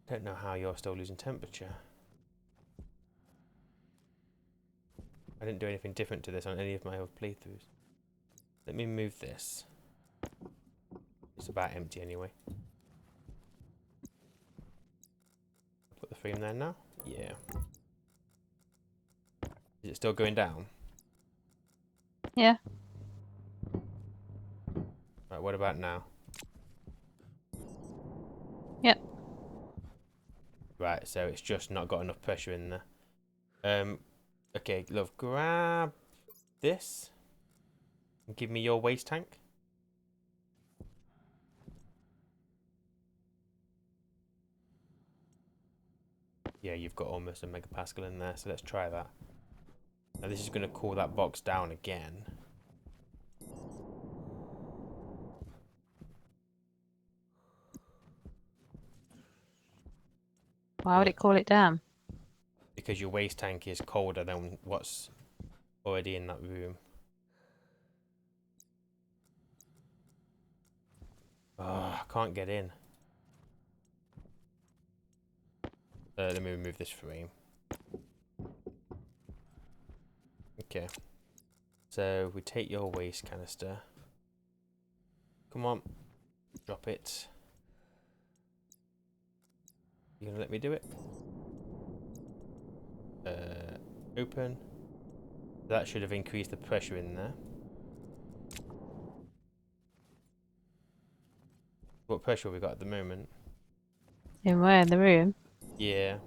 Don't know how you're still losing temperature. I didn't do anything different to this on any of my other playthroughs. Let me move this. It's about empty anyway. Put the frame there now. Yeah. Is it still going down? Yeah. Right, what about now? Yep. Right, so it's just not got enough pressure in there. Okay, love, grab this and give me your waste tank. Yeah, you've got almost a megapascal in there, so let's try that. Now this is going to cool that box down again. Why would it call it down? Because your waste tank is colder than what's already in that room. Oh, I can't get in. Let me remove this frame. Okay. So we take your waste canister. Come on. Drop it. You gonna let me do it? Open. That should have increased the pressure in there. What pressure have we got at the moment? In where? In the room? Yeah.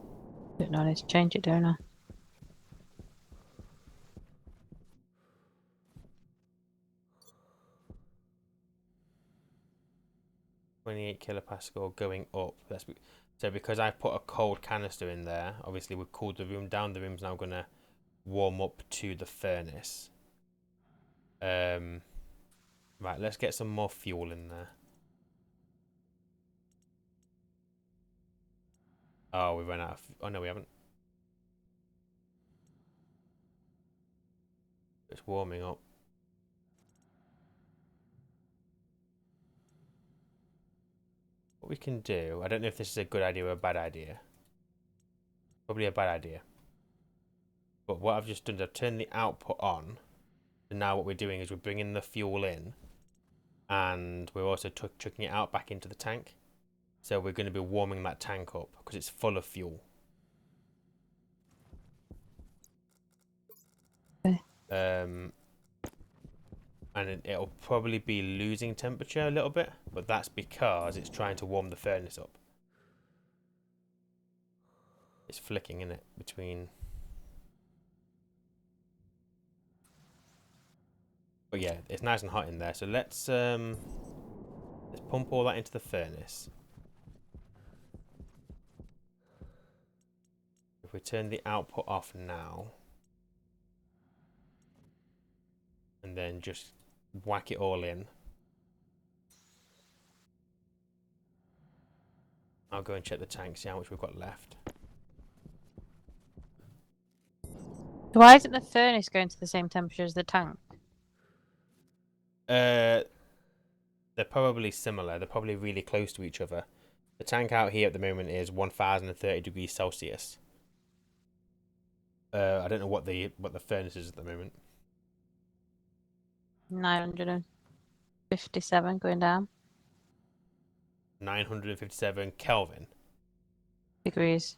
Don't know, I need to change it, don't I? .28 kilopascal going up. So because I've put a cold canister in there, obviously we've cooled the room down. The room's now gonna warm up to the furnace. Right, let's get some more fuel in there. Oh, we ran out of... Oh, no, we haven't. It's warming up. What we can do... I don't know if this is a good idea or a bad idea. Probably a bad idea. But what I've just done is I've turned the output on And now what we're doing is we're bringing the fuel in, and we're also chucking it out back into the tank. So we're going to be warming that tank up because it's full of fuel. Okay. And it'll probably be losing temperature a little bit, but that's because it's trying to warm the furnace up. It's flicking in it between. But yeah, it's nice and hot in there. So let's pump all that into the furnace. If we turn the output off now, and then just whack it all in. I'll go and check the tank, see how much we've got left. Why isn't the furnace going to the same temperature as the tank? They're probably similar. They're probably really close to each other. The tank out here at the moment is 1030 degrees Celsius. I don't know what the furnace is at the moment. 957 going down 957 Kelvin degrees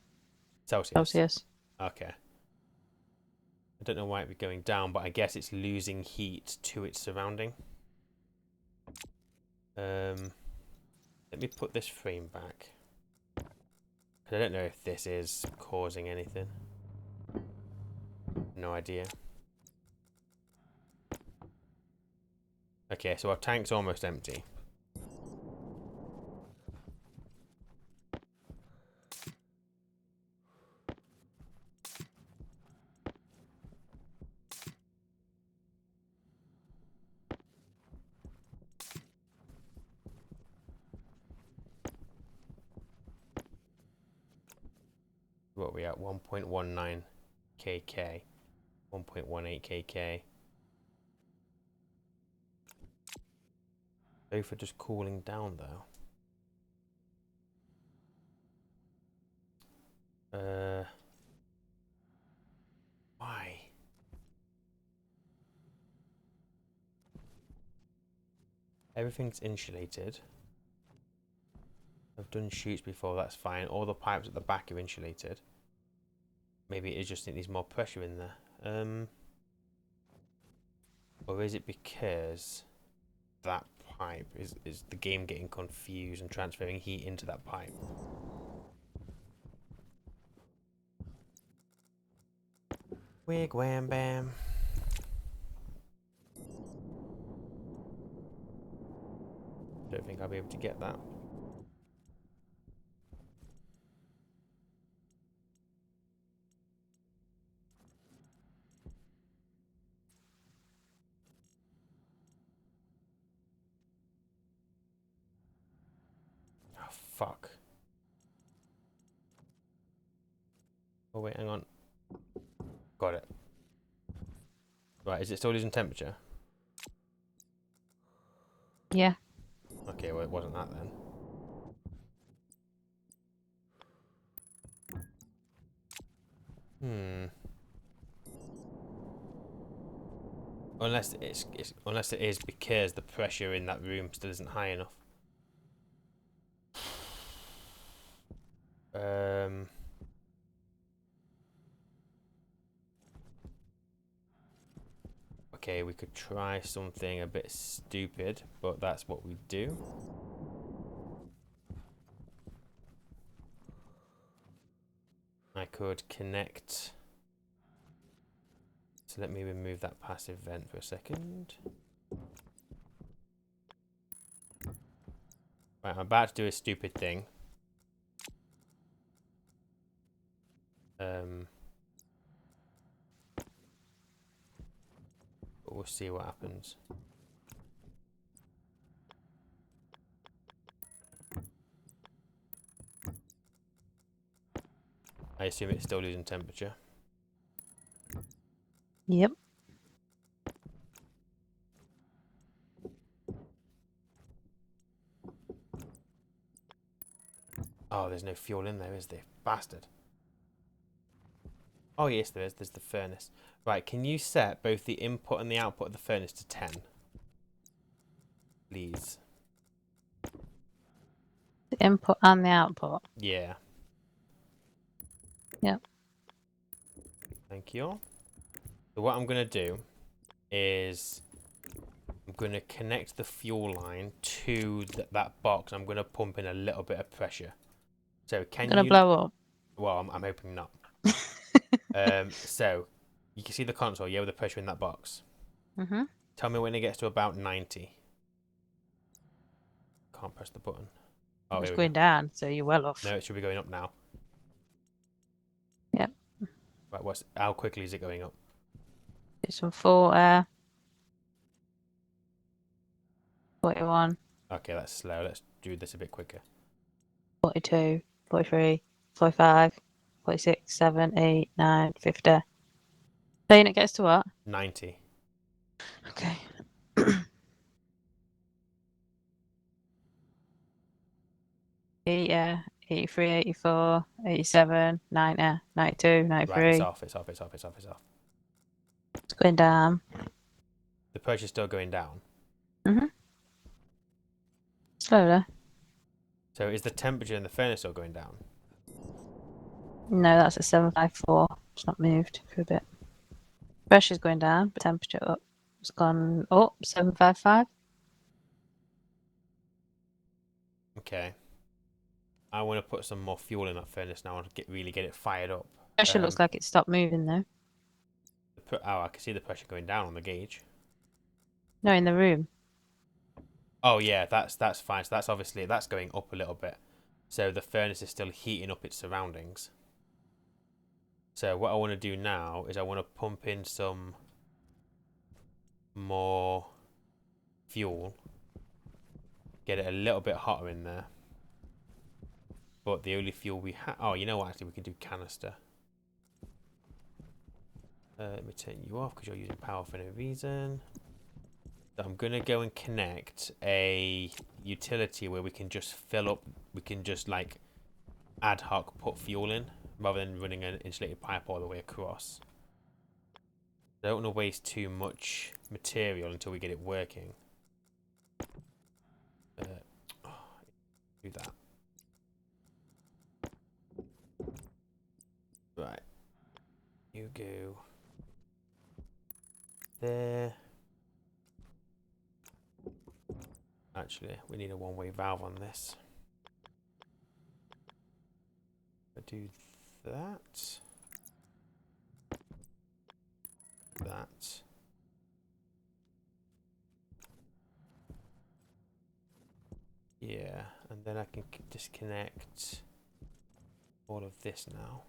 Celsius. Celsius. Okay. I don't know why it'd be going down, but I guess it's losing heat to its surrounding. Let me put this frame back. I don't know if this is causing anything. No idea. Okay, so our tank's almost empty. What are we at? 1.19 kk. 1.18 kk. Both are just cooling down though. Why? Everything's insulated. I've done chutes before, that's fine. All the pipes at the back are insulated. Maybe it just needs more pressure in there. Or is it because that pipe is the game getting confused and transferring heat into that pipe? Wig wham bam. Don't think I'll be able to get that. Oh fuck. Oh wait, hang on. Got it. Right, is it still losing temperature? Yeah. Okay, well it wasn't that then. Unless it is because the pressure in that room still isn't high enough. Okay, we could try something a bit stupid, but that's what we do. I could connect. So let me remove that passive vent for a second. Right, I'm about to do a stupid thing. But we'll see what happens. I assume it's still losing temperature. Yep. Oh, there's no fuel in there, is there? Bastard. Oh, yes, there is. There's the furnace. Right, can you set both the input and the output of the furnace to 10? Please. The input and the output. Yeah. Yep. Thank you. So what I'm going to do is I'm going to connect the fuel line to that box. I'm going to pump in a little bit of pressure. So can Gonna you... blow up. Well, I'm hoping not. So you can see the console, yeah, with the pressure in that box. Mm-hmm. Tell me when it gets to about 90. Can't press the button. Oh, It's here we go. going down, so you're well off. No, it should be going up now. Yep. Right, how quickly is it going up? It's on 4 41, Okay, that's slow. Let's do this a bit quicker. 42, 43, 45, 46, 7, 8, 9, 50. Saying it gets to what? 90. Okay. 80, 83, 84, 87, 90, 92, Right, it's 93. off. It's off. It's off. It's off. It's off. It's going down. The pressure's still going down. Mm-hmm. Slowly. So is the temperature in the furnace still going down? No, that's a 754. It's not moved for a bit. Pressure's going down, but temperature up. It's gone up, 755. Okay. I want to put some more fuel in that furnace now and really get it fired up. Pressure looks like it stopped moving though. Oh, I can see the pressure going down on the gauge. No, in the room. Oh yeah, that's fine. So that's obviously that's going up a little bit. So the furnace is still heating up its surroundings. So what I want to do now is I want to pump in some more fuel. Get it a little bit hotter in there. But the only fuel we have... Oh, you know what? Actually, we can do canister. Let me turn you off because you're using power for no reason. So I'm going to go and connect a utility where we can just fill up... We can just, like, ad hoc put fuel in rather than running an insulated pipe all the way across. I don't want to waste too much material until we get it working. Do that. Right. You go there. Actually, we need a one-way valve on this. I do that. That. Yeah, and then I can disconnect all of this now.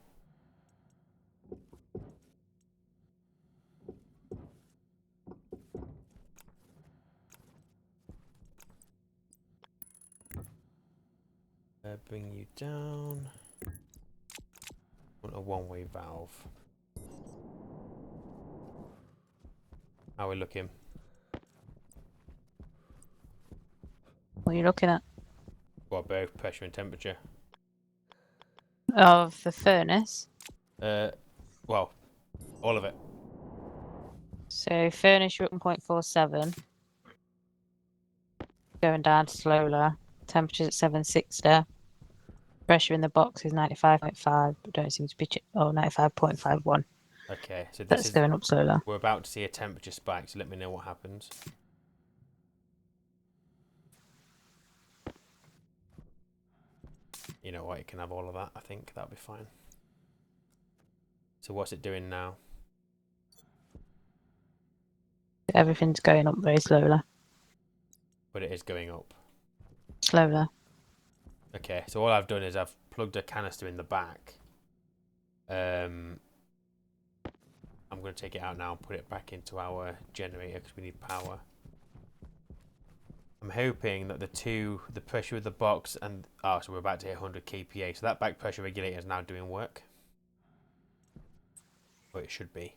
Bring you down. Want a one-way valve. How are we looking? What are you looking at? Well, both pressure and temperature. Of the furnace. Well, all of it. So furnace you're at 1.47. Going down slowly. Temperature's at 760. Pressure in the box is 95.5, but don't seem to be... Oh, 95.51. Okay, so this That's is... going up slowly. We're about to see a temperature spike, so let me know what happens. You know what, it can have all of that, I think. That'll be fine. So what's it doing now? Everything's going up very slowly. But it is going up. Slowly. Okay, so all I've done is I've plugged a canister in the back. I'm going to take it out now and put it back into our generator because we need power. I'm hoping that the pressure of the box and... Oh, so we're about to hit 100 kPa. So that back pressure regulator is now doing work. Or it should be.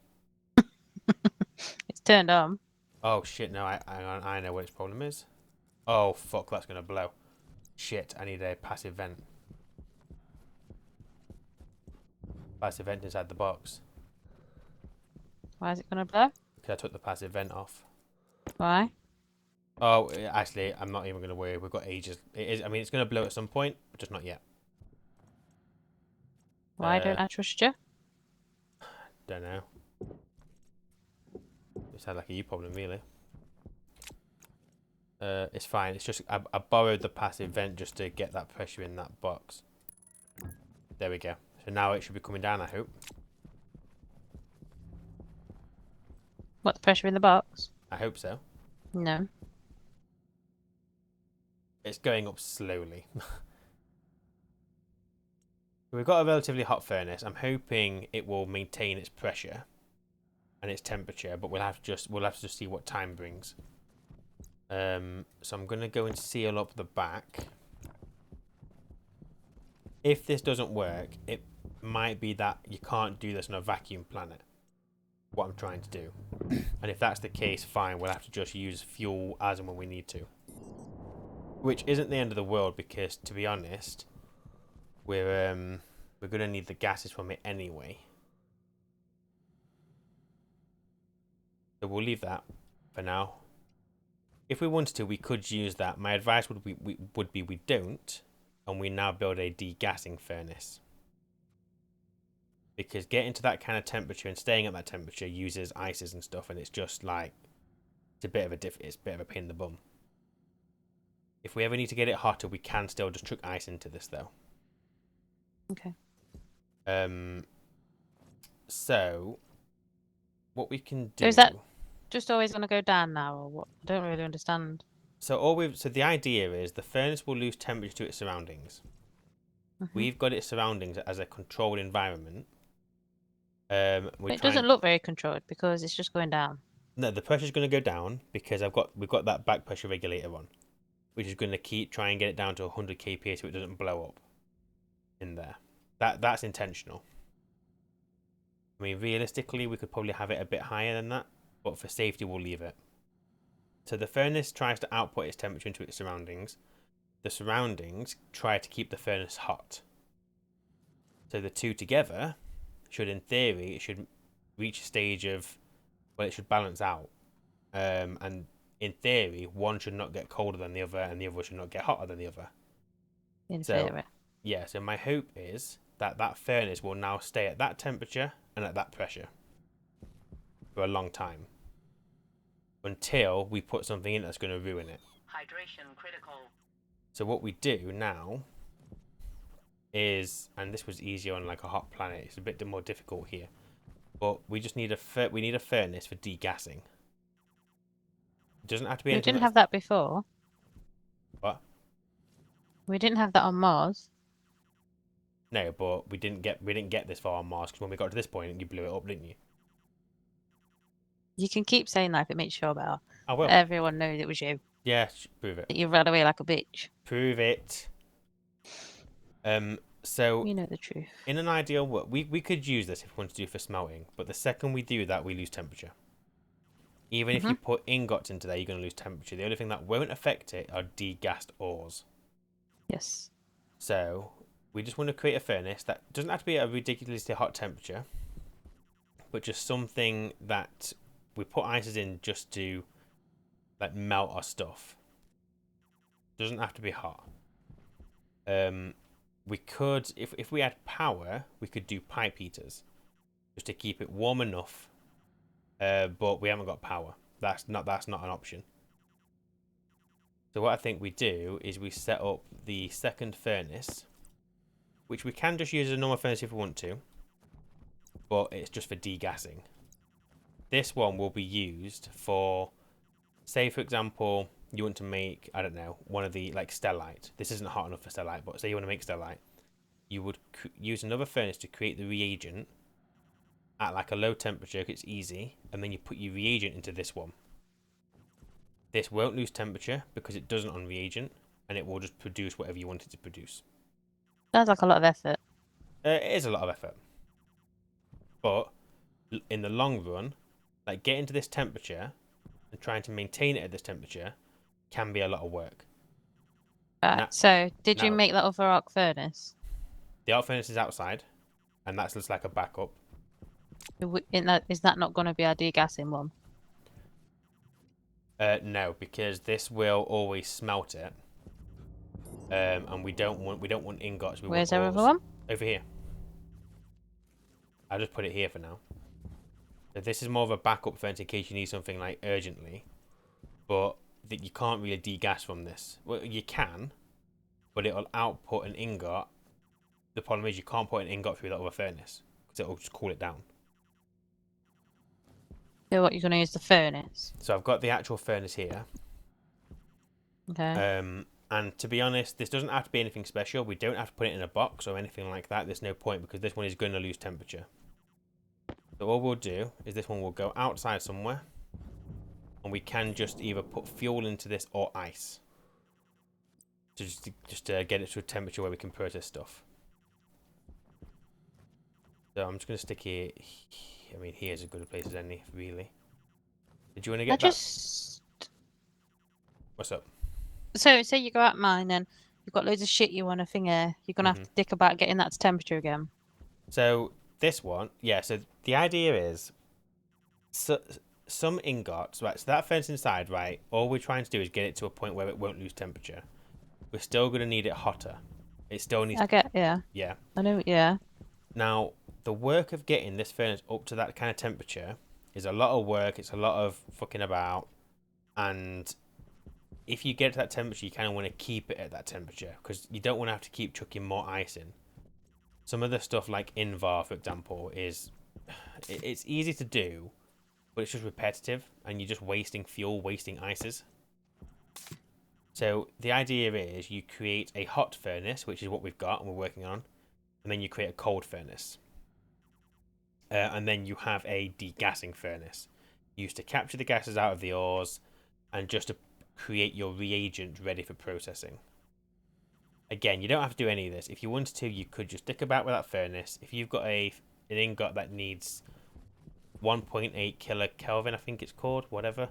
It's turned on. Oh shit, no, I know what its problem is. Oh fuck, that's going to blow. Shit, I need a passive vent. Passive vent inside the box. Why is it going to blow? Because I took the passive vent off. Why? Oh, actually, I'm not even going to worry. We've got ages. It is. I mean, it's going to blow at some point, but just not yet. Why don't I trust you? Don't know. It sounds like a you problem, really. It's fine. It's just I borrowed the passive vent just to get that pressure in that box. There we go. So now it should be coming down, I hope. What, the pressure in the box? I hope so. No. It's going up slowly. We've got a relatively hot furnace. I'm hoping it will maintain its pressure and its temperature, but we'll have to just see what time brings. So I'm gonna go and seal up the back. If this doesn't work, it might be that you can't do this on a vacuum planet. What I'm trying to do, and if that's the case, fine. We'll have to just use fuel as and when we need to, which isn't the end of the world because, to be honest, we're gonna need the gases from it anyway. So we'll leave that for now. If we wanted to, we could use that. My advice would be we don't, and we now build a degassing furnace. Because getting to that kind of temperature and staying at that temperature uses ices and stuff, and it's just like it's a bit of a pain in the bum. If we ever need to get it hotter, we can still just chuck ice into this though. Okay. So what we can do. So is that just always going to go down now, or what? I don't really understand. So the idea is the furnace will lose temperature to its surroundings. We've got its surroundings as a controlled environment. It doesn't look very controlled because it's just going down. No, the pressure's going to go down because we've got that back pressure regulator on, which is going to try and get it down to 100 kPa so it doesn't blow up in there. That's intentional. I mean, realistically, we could probably have it a bit higher than that, but for safety, we'll leave it. So the furnace tries to output its temperature into its surroundings. The surroundings try to keep the furnace hot. So the two together should, in theory, it should reach a stage of, well, it should balance out. And in theory, one should not get colder than the other, and the other should not get hotter than the other. In theory. Yeah, so my hope is that furnace will now stay at that temperature and at that pressure for a long time. Until we put something in that's going to ruin it. Hydration critical. So what we do now is, and this was easier on like a hot planet, it's a bit more difficult here, but we just need a furnace for degassing. It doesn't have to be We anything. didn't have that before. What? We didn't have that on Mars. No, but we didn't get this far on Mars because when we got to this point, you blew it up, didn't you? You can keep saying that if it makes you feel better. I will. Everyone knows it was you. Yeah, prove it. That you ran away like a bitch. Prove it. So You know the truth. in an ideal world, we could use this if we want to do for smelting, but the second we do that, we lose temperature. Even if you put ingots into there, you're going to lose temperature. The only thing that won't affect it are degassed ores. Yes. So we just want to create a furnace that doesn't have to be at a ridiculously hot temperature, but just something that we put ices in just to like melt our stuff. Doesn't have to be hot. We could, if we had power, we could do pipe heaters just to keep it warm enough. But we haven't got power. That's not an option. So what I think we do is we set up the second furnace, which we can just use as a normal furnace if we want to, but it's just for degassing. This one will be used for, say for example, you want to make, I don't know, one of the like stellite. This isn't hot enough for stellite, but say you want to make stellite, you would use another furnace to create the reagent at like a low temperature. It's easy, and then you put your reagent into this one. This won't lose temperature because it doesn't on reagent, and it will just produce whatever you want it to produce. Sounds like a lot of effort. It is a lot of effort, but in the long run, like getting to this temperature and trying to maintain it at this temperature can be a lot of work. Right. So, did you make that other arc furnace? The arc furnace is outside, and that's just like a backup. Is that not going to be our degassing one? No, because this will always smelt it. And we don't want ingots. We want Where's our other ores. one? Over here. I'll just put it here for now. So this is more of a backup fence in case you need something like urgently, but that you can't really degas from this. Well, you can, but it'll output an ingot. The problem is you can't put an ingot through that other furnace because it'll just cool it down. So what, you're going to use the furnace? So I've got the actual furnace here. Okay. And to be honest, this doesn't have to be anything special. We don't have to put it in a box or anything like that. There's no point because this one is going to lose temperature. So all we'll do is this one will go outside somewhere. And we can just either put fuel into this or ice. To just get it to a temperature where we can process stuff. So I'm just going to stick here. I mean, here's as good a place as any, really. Did you want to get that? What's up? So say you go out mining, you've got loads of shit you want to finger. You're going to have to dick about getting that to temperature again. So this one, yeah, so the idea is some ingots, right, so that fence inside, right, all we're trying to do is get it to a point where it won't lose temperature. We're still going to need it hotter. It still needs... Yeah. I know, yeah. Now, the work of getting this furnace up to that kind of temperature is a lot of work. It's a lot of fucking about. And if you get to that temperature, you kind of want to keep it at that temperature because you don't want to have to keep chucking more ice in. Some of the stuff like Invar, for example, it's easy to do, but it's just repetitive and you're just wasting fuel, wasting ices. So the idea is you create a hot furnace, which is what we've got and we're working on, and then you create a cold furnace. And then you have a degassing furnace used to capture the gases out of the ores and just to create your reagent ready for processing. Again, you don't have to do any of this. If you wanted to, you could just dick about with that furnace. If you've got an ingot that needs 1.8 kilokelvin, I think it's called, whatever,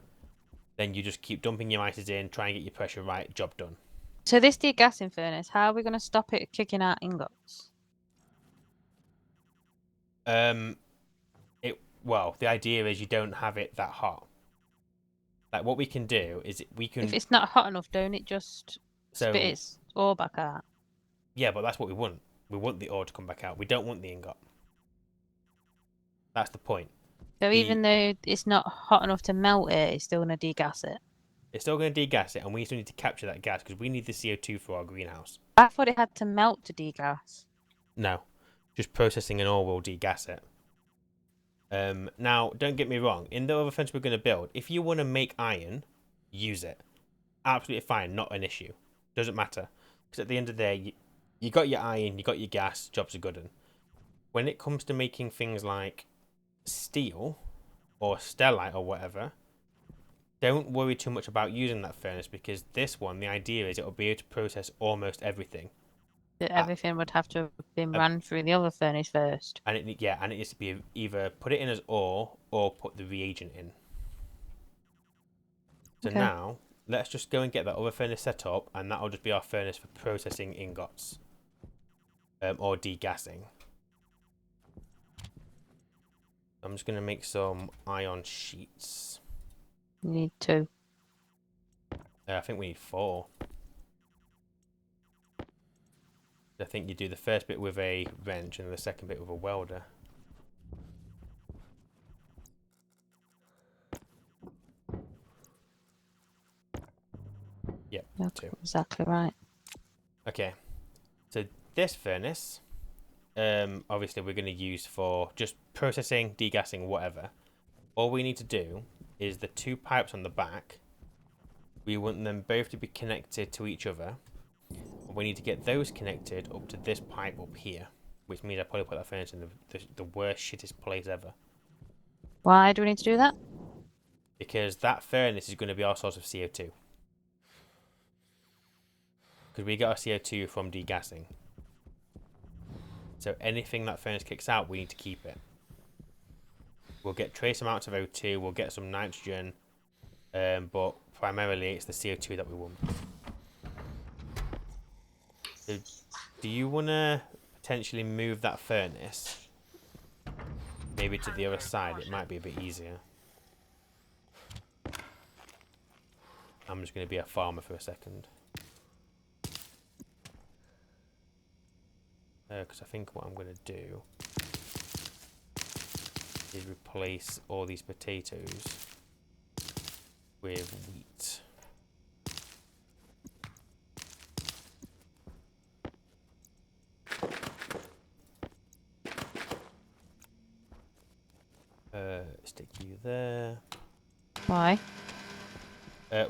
then you just keep dumping your ices in, try and get your pressure right, job done. So this degassing furnace, how are we going to stop it kicking out ingots? Well, the idea is you don't have it that hot. Like what we can do is we can... If it's not hot enough, don't it just spit its ore back out? Yeah, but that's what we want. We want the ore to come back out. We don't want the ingot. That's the point. So even though it's not hot enough to melt it, it's still going to degas it? It's still going to degas it, and we still need to capture that gas because we need the CO2 for our greenhouse. I thought it had to melt to degas. No. Just processing an ore will degas it. Now, don't get me wrong. In the other fence we're going to build, if you want to make iron, use it. Absolutely fine. Not an issue. Doesn't matter. Because at the end of the day, you got your iron, you got your gas, jobs are good. And when it comes to making things like steel or stellite or whatever, don't worry too much about using that furnace because this one, the idea is it'll be able to process almost everything. Everything would have to have been run through the other furnace first. And it needs to be either put it in as ore or put the reagent in. So now, let's just go and get that other furnace set up, and that'll just be our furnace for processing ingots. Or degassing. I'm just going to make some iron sheets. You need 2. I think we need 4. I think you do the first bit with a wrench and the second bit with a welder. Yep, That's 2. exactly right. Okay, so this furnace, obviously we're going to use for just processing, degassing, whatever. All we need to do is the 2 pipes on the back. We want them both to be connected to each other. We need to get those connected up to this pipe up here, which means I probably put that furnace in the worst, shittest place ever. Why do we need to do that? Because that furnace is going to be our source of CO2. Because we get our CO2 from degassing. So anything that furnace kicks out, we need to keep it. We'll get trace amounts of O2, we'll get some nitrogen, but primarily it's the CO2 that we want. So do you want to potentially move that furnace maybe to the other side, it might be a bit easier. I'm just going to be a farmer for a second. Because I think what I'm going to do is replace all these potatoes with wheat. Stick you there. Why?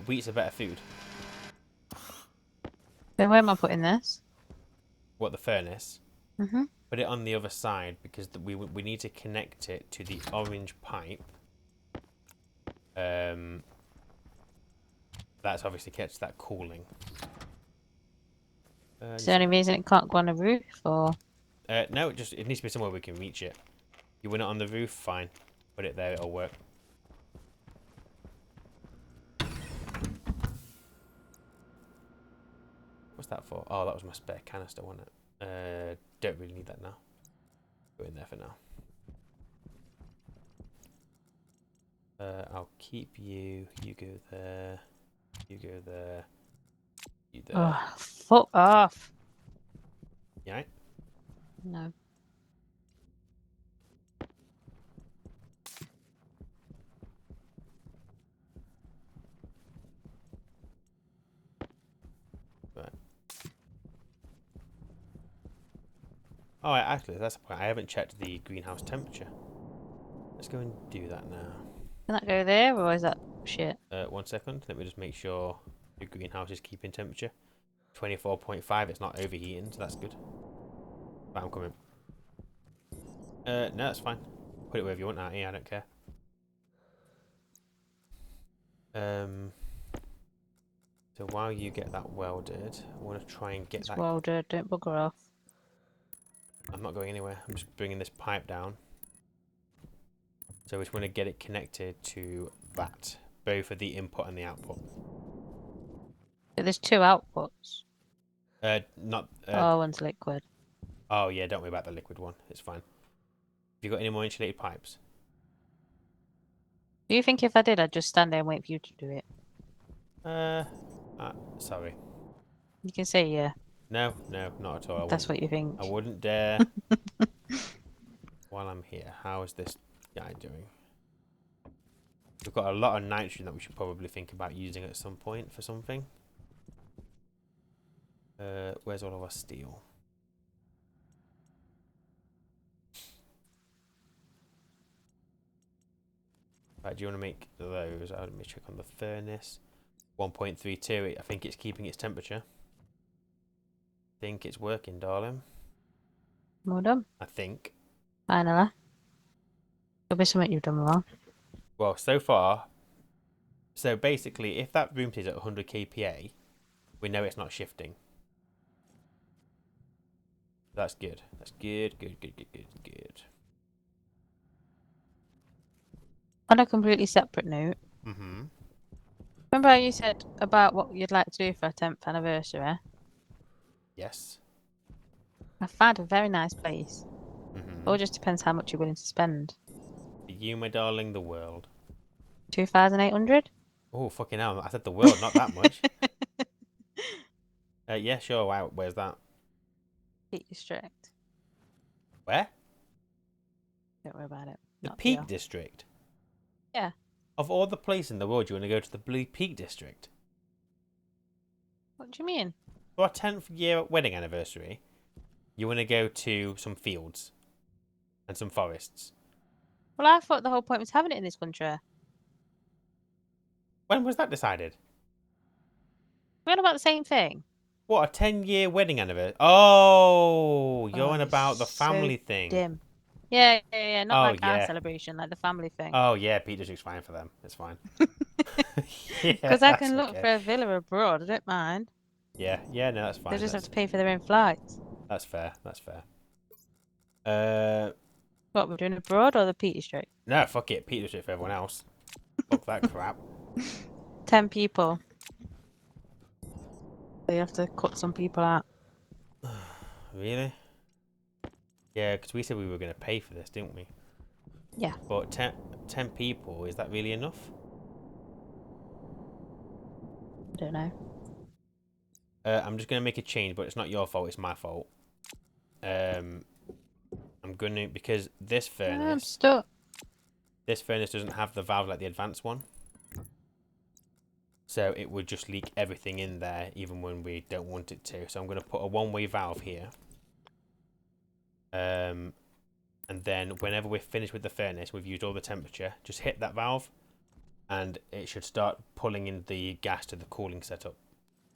Wheat's a better food. Then where am I putting this? What, the furnace? Mm-hmm. Put it on the other side because we need to connect it to the orange pipe. That's obviously gets that cooling. Is there any reason it can't go on a roof, or? No, it needs to be somewhere we can reach it. You want it on the roof? Fine. Put it there, it'll work. What's that for? Oh, that was my spare canister, wasn't it? Don't really need that now. Go in there for now. I'll keep you. You go there. You go there. You there. Oh, fuck off. You right? No. Right. Oh, actually, that's the point. I haven't checked the greenhouse temperature. Let's go and do that now. Can that go there, or is that shit? 1 second. Let me just make sure the greenhouse is keeping temperature. 24.5. It's not overheating, so that's good. Right, I'm coming. No, that's fine. Put it wherever you want out here. I don't care. So while you get that welded, I want to try and get It's that. welded, don't bugger off. I'm not going anywhere. I'm just bringing this pipe down. So we just want to get it connected to that, both of the input and the output. But there's two outputs. Not. Oh, one's liquid. Oh yeah, don't worry about the liquid one. It's fine. Have you got any more insulated pipes? Do you think if I did, I'd just stand there and wait for you to do it? Sorry. You can say yeah. No, not at all. That's what you think. I wouldn't dare. While I'm here, how is this guy doing? We've got a lot of nitrogen that we should probably think about using at some point for something. Where's all of our steel? Right, do you want to make those? Let me check on the furnace. 1.32. I think it's keeping its temperature. Think it's working, darling. Well done. I think. Finally. There'll be something you've done wrong. Well, so far. So basically, if that room is at 100 kPa, we know it's not shifting. That's good. That's good. On a completely separate note, Mm-hmm. remember how you said about what you'd like to do for our 10th anniversary? Yes. I found a very nice place. Mm-hmm. It all just depends how much you're willing to spend. For you, my darling, the world. 2,800? Oh, fucking hell. I said the world, not that much. Yeah, sure. Wow. Where's that? Peak District. Where? Don't worry about it. The Not Peak real. District? Yeah. Of all the places in the world, you want to go to the Blue Peak District? What do you mean? For our 10th year wedding anniversary, you want to go to some fields and some forests. Well, I thought the whole point was having it in this country. When was that decided? We're on about the same thing. What, a 10-year wedding anniversary? Oh, you're Oh, on you're about the so family thing. dim. Yeah. Not Oh, like our yeah. celebration, like the family thing. Oh, yeah, Peak District's fine for them. It's fine. Yeah, Because I that's can look okay. for a villa abroad. I don't mind. Yeah, no, that's fine. They just have That's, to pay for their own flights. that's fair. That's fair. What, we're doing abroad or the Peak District? No, fuck it. Peak District for everyone else. Fuck that crap. 10 people. So you have to cut some people out. Really? Yeah, because we said we were going to pay for this, didn't we? Yeah. But 10 people, is that really enough? I don't know. I'm just going to make a change, but it's not your fault, it's my fault. I'm going to, because I'm stuck. this furnace doesn't have the valve like the advanced one. So it would just leak everything in there, even when we don't want it to. So I'm going to put a one-way valve here. And then whenever we're finished with the furnace, we've used all the temperature, just hit that valve, and it should start pulling in the gas to the cooling setup.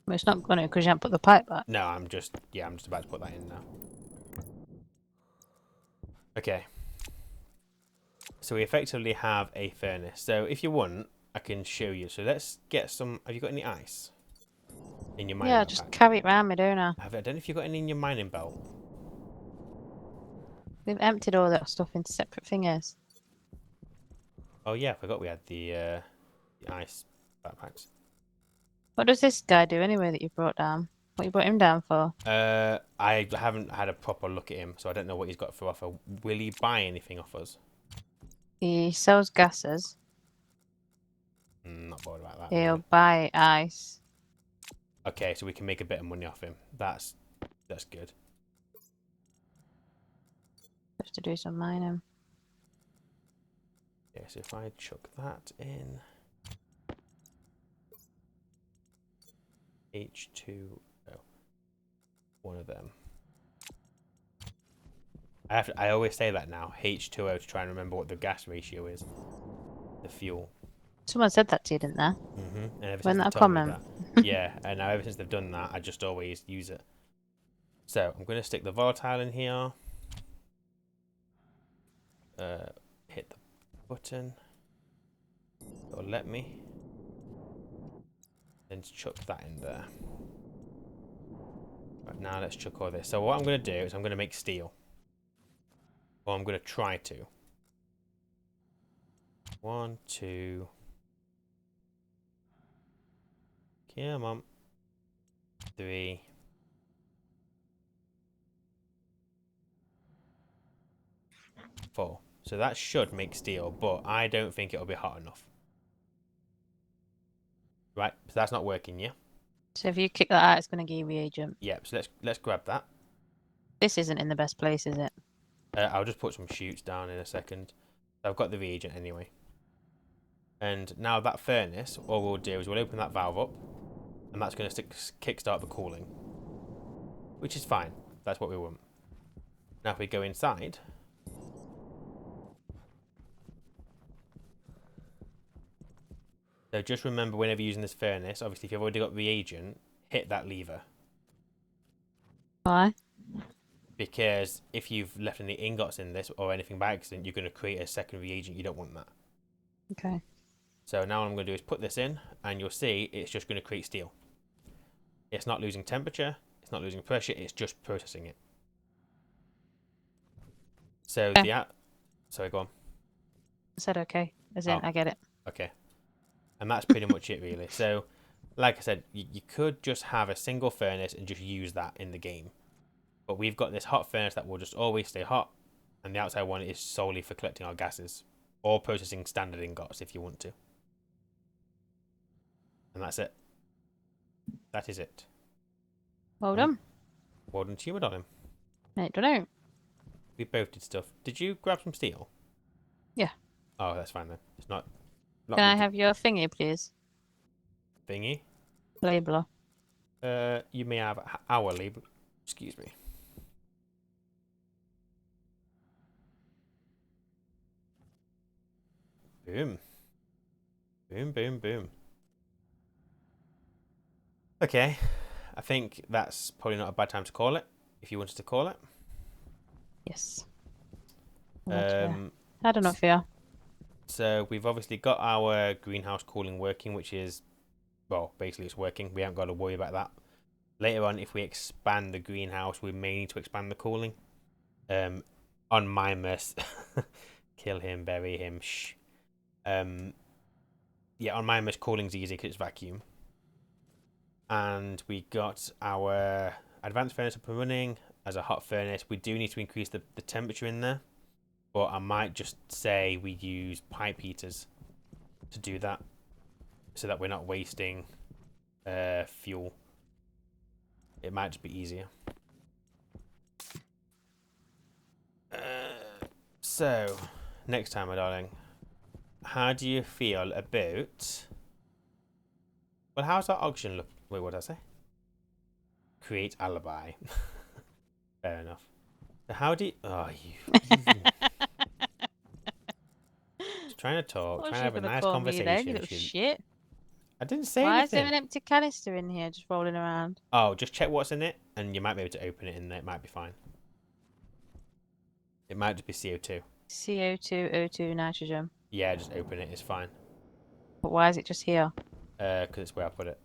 Well, it's not going to because you haven't put the pipe back. No, I'm just about to put that in now. Okay. So we effectively have a furnace. So if you want, I can show you. So let's get some. Have you got any ice in your mining Yeah, just backpack? carry it round me, don't I? I don't know if you've got any in your mining belt. We've emptied all that stuff into separate fingers. Oh yeah, I forgot we had the ice backpacks. What does this guy do anyway that you brought down? What you brought him down for? I haven't had a proper look at him, so I don't know what he's got for offer. Will he buy anything off us? He sells gases. Not bothered about that He'll really. buy ice. Okay, so we can make a bit of money off him. That's good. Just to do some mining. Yeah, so if I chuck that in H2O, one of them. I always say that now, H2O, to try and remember what the gas ratio is. The fuel. Someone said that to you, didn't they? And ever since Wasn't they that a told me comment? that, yeah, and now ever since they've done that, I just always use it. So I'm going to stick the volatile in here. Hit the button. It'll let me. Then chuck that in there. Right, now let's chuck all this. So what I'm going to do is I'm going to make steel. Or I'm going to try to. 1, 2. Come on. 3. 4. So that should make steel, but I don't think it'll be hot enough. Right, so that's not working, yeah? So if you kick that out, it's going to give you reagent. Yep, so let's grab that. This isn't in the best place, is it? I'll just put some chutes down in a second. I've got the reagent anyway. And now that furnace, all we'll do is we'll open that valve up, and that's going to kickstart the cooling, which is fine. That's what we want. Now if we go inside, so just remember whenever you're using this furnace, obviously if you've already got reagent, hit that lever. Why? Because if you've left any ingots in this or anything by accident, you're going to create a second reagent. You don't want that. Okay. So now what I'm going to do is put this in, and you'll see it's just going to create steel. It's not losing temperature, it's not losing pressure, it's just processing it. So Okay. Sorry, go on. I said okay. As in, Oh. I get it. Okay. And that's pretty much it, really. So, like I said, you could just have a single furnace and just use that in the game. But we've got this hot furnace that will just always stay hot, and the outside one is solely for collecting our gases or processing standard ingots if you want to. And that's it. That is it. Well done. Well done to you, darling. I don't know. We both did stuff. Did you grab some steel? Yeah. Oh, that's fine then. It's not Can I have your thingy, please? thingy. Labeler. You may have our label. Excuse me. Boom. Boom, boom, boom. Okay. I think that's probably not a bad time to call it, if you wanted to call it. Yes. I don't know if you are. So we've obviously got our greenhouse cooling working, which is, well, basically it's working. We haven't got to worry about that. Later on, if we expand the greenhouse, we may need to expand the cooling. On my mess, kill him, bury him, shh. Yeah, on my mess, cooling's easy because it's vacuum. And we got our advanced furnace up and running as a hot furnace. We do need to increase the temperature in there. But I might just say we use pipe heaters to do that, so that we're not wasting fuel. It might just be easier. So, next time, my darling, how do you feel about... Well, how's our oxygen look? Wait, what did I say? Create alibi. Fair enough. So how do you... Oh, you... Just trying to talk, What's trying to she have a gonna nice call me then, you conversation. little shit? I didn't say Why is there anything. an empty canister in here just rolling around? Oh, just check what's in it, and you might be able to open it, and it might be fine. It might just be CO2. CO2, O2, nitrogen. Yeah, just open it. It's fine. But why is it just here? Because it's where I put it.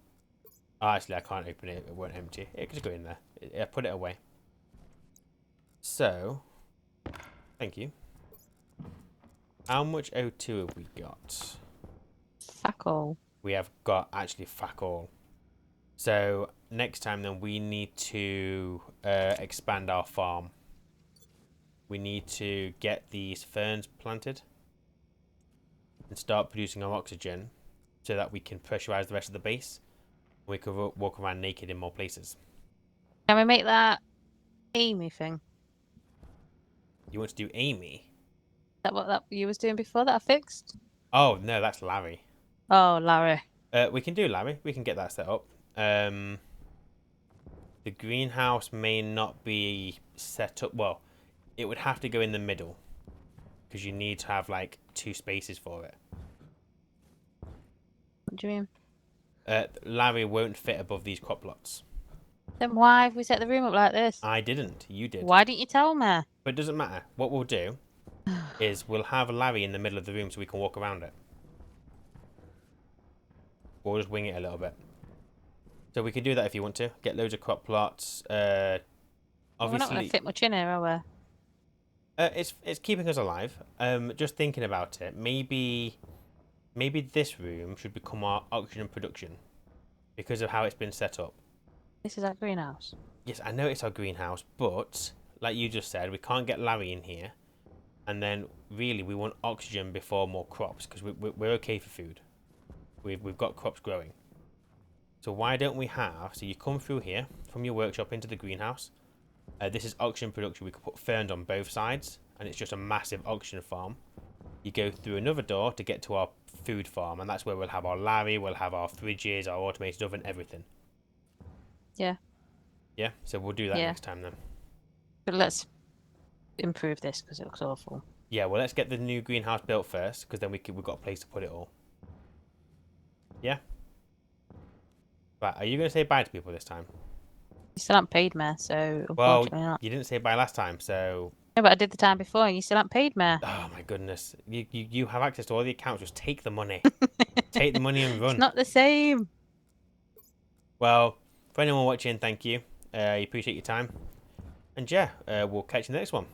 Oh, actually, I can't open it. It won't empty. It could just go in there. I put it away. So, thank you. How much O2 have we got? Fuck all. We have got actually fuck all. So next time then we need to expand our farm. We need to get these ferns planted and start producing our oxygen so that we can pressurize the rest of the base. We can walk around naked in more places. Can we make that Amy thing? You want to do Amy? Is that what that you was doing before that I fixed? Oh no, that's Larry. Oh, Larry. We can do Larry. We can get that set up. The greenhouse may not be set up well. It would have to go in the middle because you need to have like 2 spaces for it. What do you mean? Larry won't fit above these crop plots. Then why have we set the room up like this? I didn't. You did. Why didn't you tell me? But it doesn't matter. What we'll do is we'll have Larry in the middle of the room so we can walk around it. We'll just wing it a little bit. So we can do that if you want to. Get loads of crop plots. Well, we're not going Obviously, to fit much in here, are we? it's keeping us alive. Just thinking about it, maybe this room should become our oxygen production because of how it's been set up. This is our greenhouse. Yes, I know it's our greenhouse, but like you just said, we can't get Larry in here. And then really we want oxygen before more crops because we're okay for food. We've got crops growing. So why don't we have, so you come through here from your workshop into the greenhouse. This is oxygen production. We could put ferns on both sides and it's just a massive oxygen farm. You go through another door to get to our food farm, and that's where we'll have our Larry, we'll have our fridges, our automated oven, everything. Yeah. Yeah, so we'll do that Yeah. next time then. But let's improve this because it looks awful. Yeah, well, let's get the new greenhouse built first, because then we've got a place to put it all. Yeah? Right, are you going to say bye to people this time? You still haven't paid me, so Well, unfortunately not. you didn't say bye last time, so... No, but I did the time before and you still haven't paid me. Oh, my goodness. You have access to all the accounts. Just take the money. Take the money and run. It's not the same. Well, for anyone watching, thank you. I appreciate your time. And yeah, we'll catch you in the next one.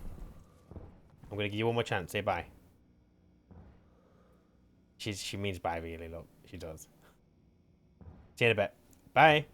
I'm going to give you one more chance. Say bye. She means bye, really, look. She does. See you in a bit. Bye.